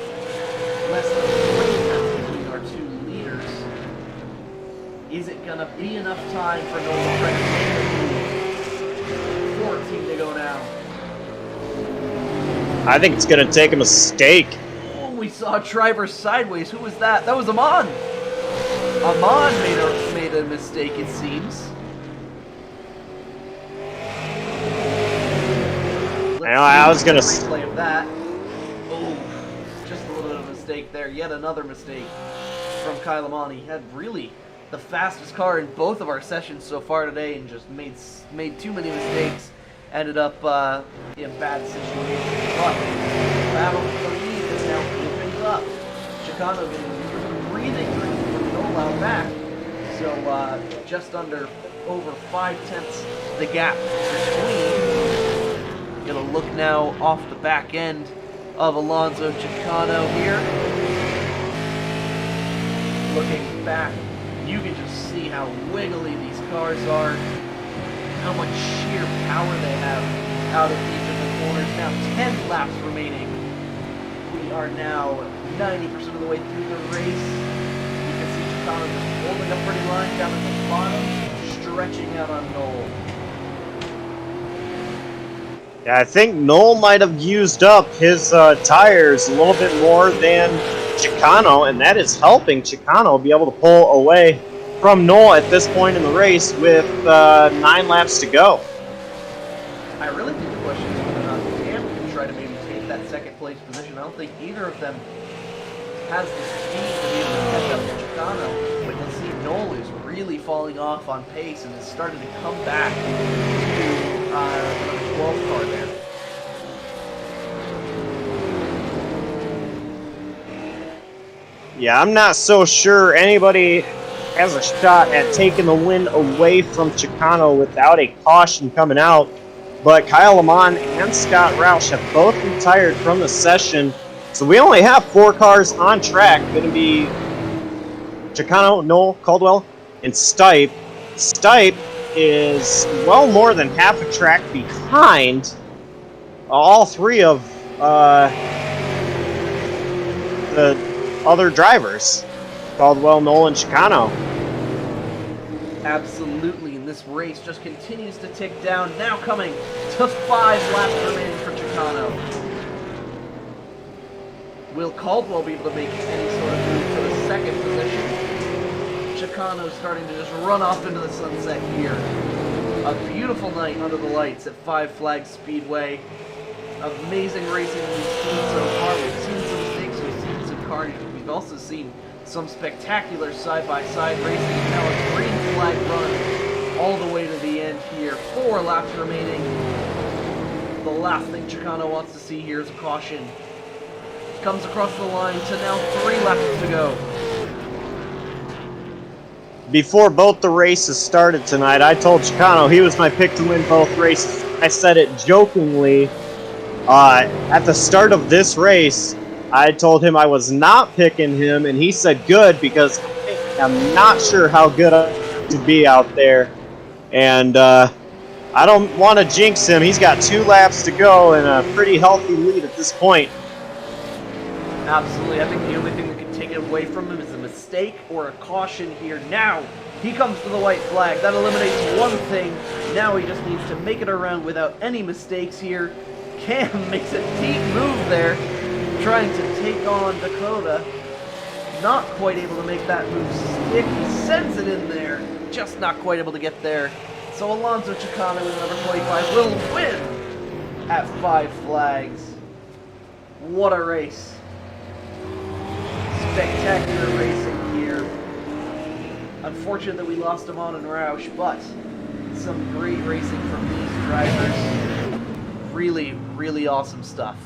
Less than 20 seconds between our two leaders. Is it going to be enough time for Noel to try to make a move? 14 to go now. I think it's going to take a mistake. Oh, we saw a driver sideways. Who was that? That was Amon. Amon made a mistake, it seems. I was going to... Replay of that. Oh, just a little bit of a mistake there. Yet another mistake from Kyle Amon. He had really the fastest car in both of our sessions so far today and just made too many mistakes. Ended up in a bad situation. But battle for the lead is now opened up. Chicano getting a little bit of breathing room from Noel out back. So just over 5/10 the gap between. Gonna look now off the back end of Alonso Chicano here. Looking back, you can just see how wiggly these cars are, how much sheer power they have out of each of the corners. Now 10 laps remaining. We are now 90% of the way through the race. You can see Chicano just holding a pretty line down at the bottom, stretching out on Noel. Yeah, I think Noel might have used up his tires a little bit more than Chicano, and that is helping Chicano be able to pull away from Noel at this point in the race with 9 laps to go. I really think the question is whether or not Cam can try to maybe take that second place position. I don't think either of them has the speed to be able to catch up to Chicano. But you'll see Noel is really falling off on pace and is starting to come back to the number 12 car there. Yeah, I'm not so sure anybody has a shot at taking the win away from Chicano without a caution coming out. But Kyle Amon and Scott Roush have both retired from the session. So we only have 4 cars on track. Going to be Chicano, Noel, Caldwell, and Stipe. Stipe is well more than half a track behind all 3 of the other drivers. Caldwell, Noel, and Chicano. Absolutely, and this race just continues to tick down, now coming to 5 laps remaining for Chicano. Will Caldwell be able to make any sort of move to the second position? Chicano starting to just run off into the sunset here. A beautiful night under the lights at Five Flags Speedway. Amazing racing we've seen so far. We've seen some mistakes, we've seen some carnage. We've also seen some spectacular side-by-side racing. And now a green flag run all the way to the end here. 4 laps remaining. The last thing Chicano wants to see here is a caution. Comes across the line to now 3 laps to go. Before both the races started tonight, I told Chicano he was my pick to win both races. I said it jokingly. At the start of this race, I told him I was not picking him, and he said good because I'm not sure how good I'm to be out there. And I don't want to jinx him. He's got 2 laps to go and a pretty healthy lead at this point. Absolutely. I think the only thing that could take it away from him is a mistake or a caution here. Now, he comes to the white flag. That eliminates one thing. Now he just needs to make it around without any mistakes here. Cam makes a deep move there, trying to take on Dakota. Not quite able to make that move stick. He sends it in there, just not quite able to get there. So Alonso Chicano with number 25 will win at Five Flags. What a race. Spectacular racing here. Unfortunate that we lost Amon and Roush, but some great racing from these drivers. Really, really awesome stuff.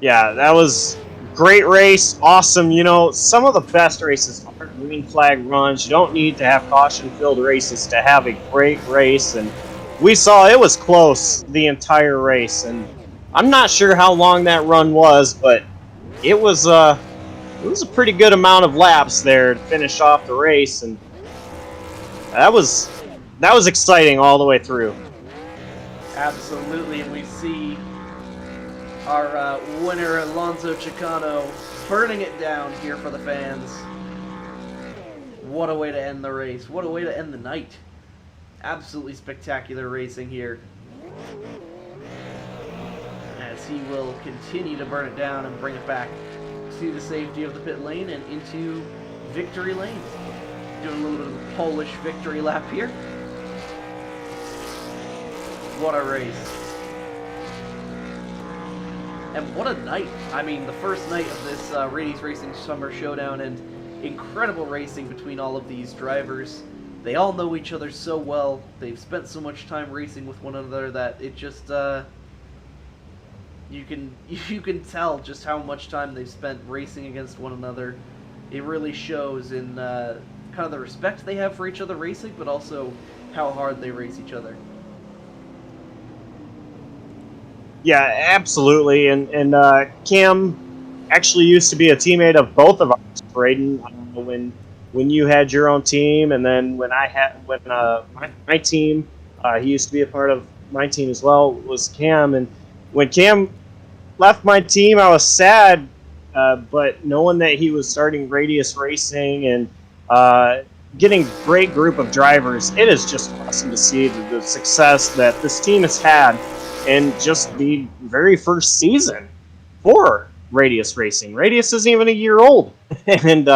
Yeah, that was great race. Awesome. You know, some of the best races are green flag runs. You don't need to have caution-filled races to have a great race. And we saw it was close the entire race. And I'm not sure how long that run was, but it was a pretty good amount of laps there to finish off the race. And that was exciting all the way through. Absolutely, and we see our winner, Alonso Chicano, burning it down here for the fans. What a way to end the race. What a way to end the night. Absolutely spectacular racing here. As he will continue to burn it down and bring it back to the safety of the pit lane and into victory lane. Doing a little bit of a Polish victory lap here. What a race. And what a night. I mean, the first night of this Radius Racing Summer Showdown, and incredible racing between all of these drivers. They all know each other so well. They've spent so much time racing with one another that it just you can tell just how much time they've spent racing against one another. It really shows in kind of the respect they have for each other racing, but also how hard they race each other. Yeah, absolutely. And Cam actually used to be a teammate of both of us, Brayden. When you had your own team, and then when my team, he used to be a part of my team as well, was Cam. And when Cam left my team, I was sad, but knowing that he was starting Radius Racing and getting a great group of drivers, it is just awesome to see the success that this team has had in just the very first season for Radius Racing. Radius isn't even a year old, and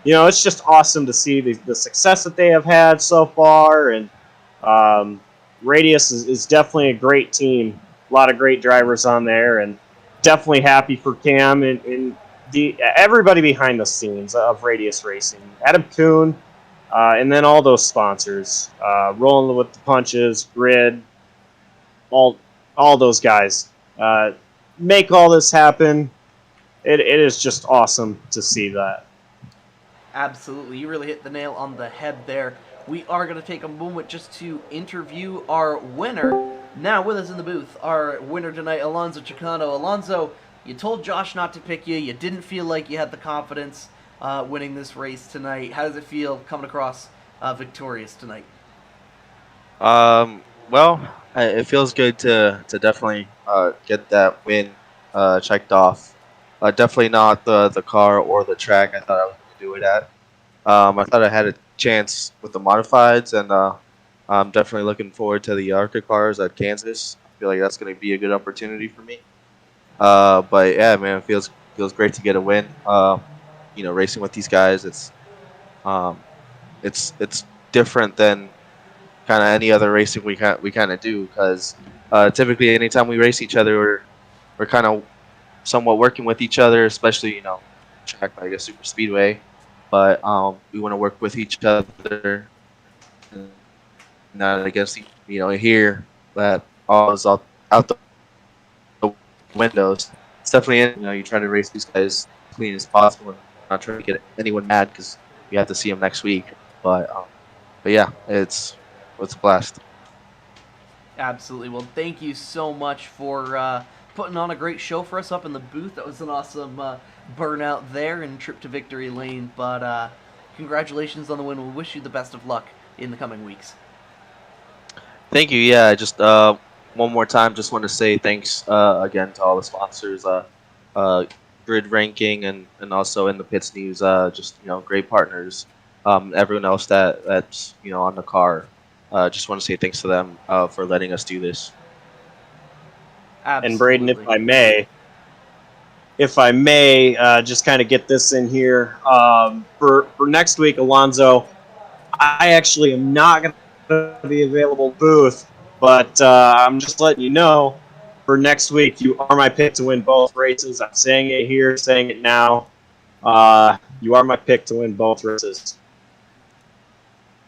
it's just awesome to see the success that they have had so far. And Radius is definitely a great team. A lot of great drivers on there, and definitely happy for Cam and everybody behind the scenes of Radius Racing. Adam Kuhn, and then all those sponsors, Rolling with the Punches, Grid, all those guys make all this happen. It is just awesome to see that. Absolutely. You really hit the nail on the head there. We are going to take a moment just to interview our winner. Now with us in the booth, our winner tonight, Alonso Chicano. Alonso, you told Josh not to pick you. You didn't feel like you had the confidence winning this race tonight. How does it feel coming across victorious tonight? Well, it feels good to definitely get that win checked off. Definitely not the car or the track I thought I was going to do it at. I thought I had a chance with the modifieds, and I'm definitely looking forward to the ARCA cars at Kansas. I feel like that's going to be a good opportunity for me. But yeah, man, it feels great to get a win. Racing with these guys, it's different than kind of any other racing we kind of do, because typically anytime we race each other, we're kind of somewhat working with each other, especially track like a super speedway. But we want to work with each other, not against here that all is out the windows. It's definitely you try to race these guys as clean as possible and not trying to get anyone mad because we have to see them next week. But yeah, it's a blast. Absolutely. Well, thank you so much for putting on a great show for us up in the booth. That was an awesome burnout there and trip to victory lane. But congratulations on the win. We wish you the best of luck in the coming weeks. Thank you. Yeah, just one more time, just want to say thanks again to all the sponsors, Grid Ranking, and also in the Pits News, just great partners. Everyone else that's on the car. Just want to say thanks to them for letting us do this. Absolutely. And Brayden, if I may, just kind of get this in here for next week, Alonso. I actually am not going to be available booth, but I'm just letting you know for next week you are my pick to win both races. I'm saying it here, saying it now. You are my pick to win both races.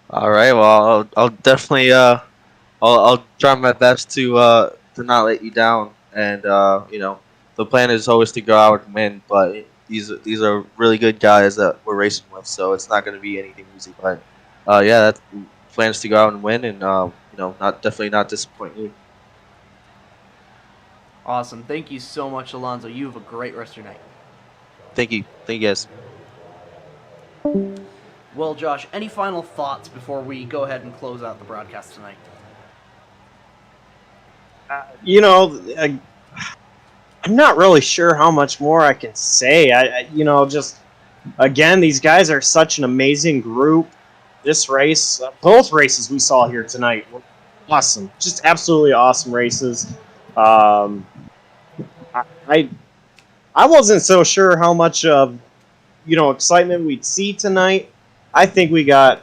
All right. Well, I'll definitely I'll try my best to not let you down. And the plan is always to go out and win, but these are really good guys that we're racing with, so it's not going to be anything easy. But yeah, that plans to go out and win, and definitely not disappoint you. Awesome. Thank you so much, Alonso. You have a great rest of your night. Thank you, guys. Well, Josh, any final thoughts before we go ahead and close out the broadcast tonight? I'm not really sure how much more I can say. Just again, these guys are such an amazing group. This race, both races we saw here tonight were awesome. Just absolutely awesome races. Um, I I wasn't so sure how much of excitement we'd see tonight. I think we got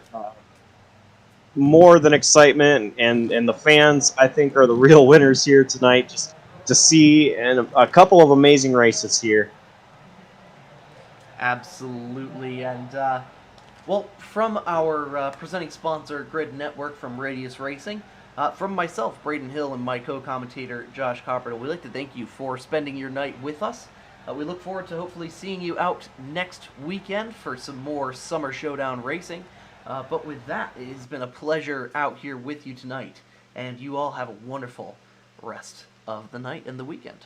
more than excitement, and the fans I think are the real winners here tonight. Just to see and a couple of amazing races here. Absolutely, and well, from our presenting sponsor, Grid Network from Radius Racing, from myself, Brayden Hill, and my co-commentator, Josh Coppernoll, we'd like to thank you for spending your night with us. We look forward to hopefully seeing you out next weekend for some more Summer Showdown racing. But with that, it has been a pleasure out here with you tonight, and you all have a wonderful rest of the night and the weekend.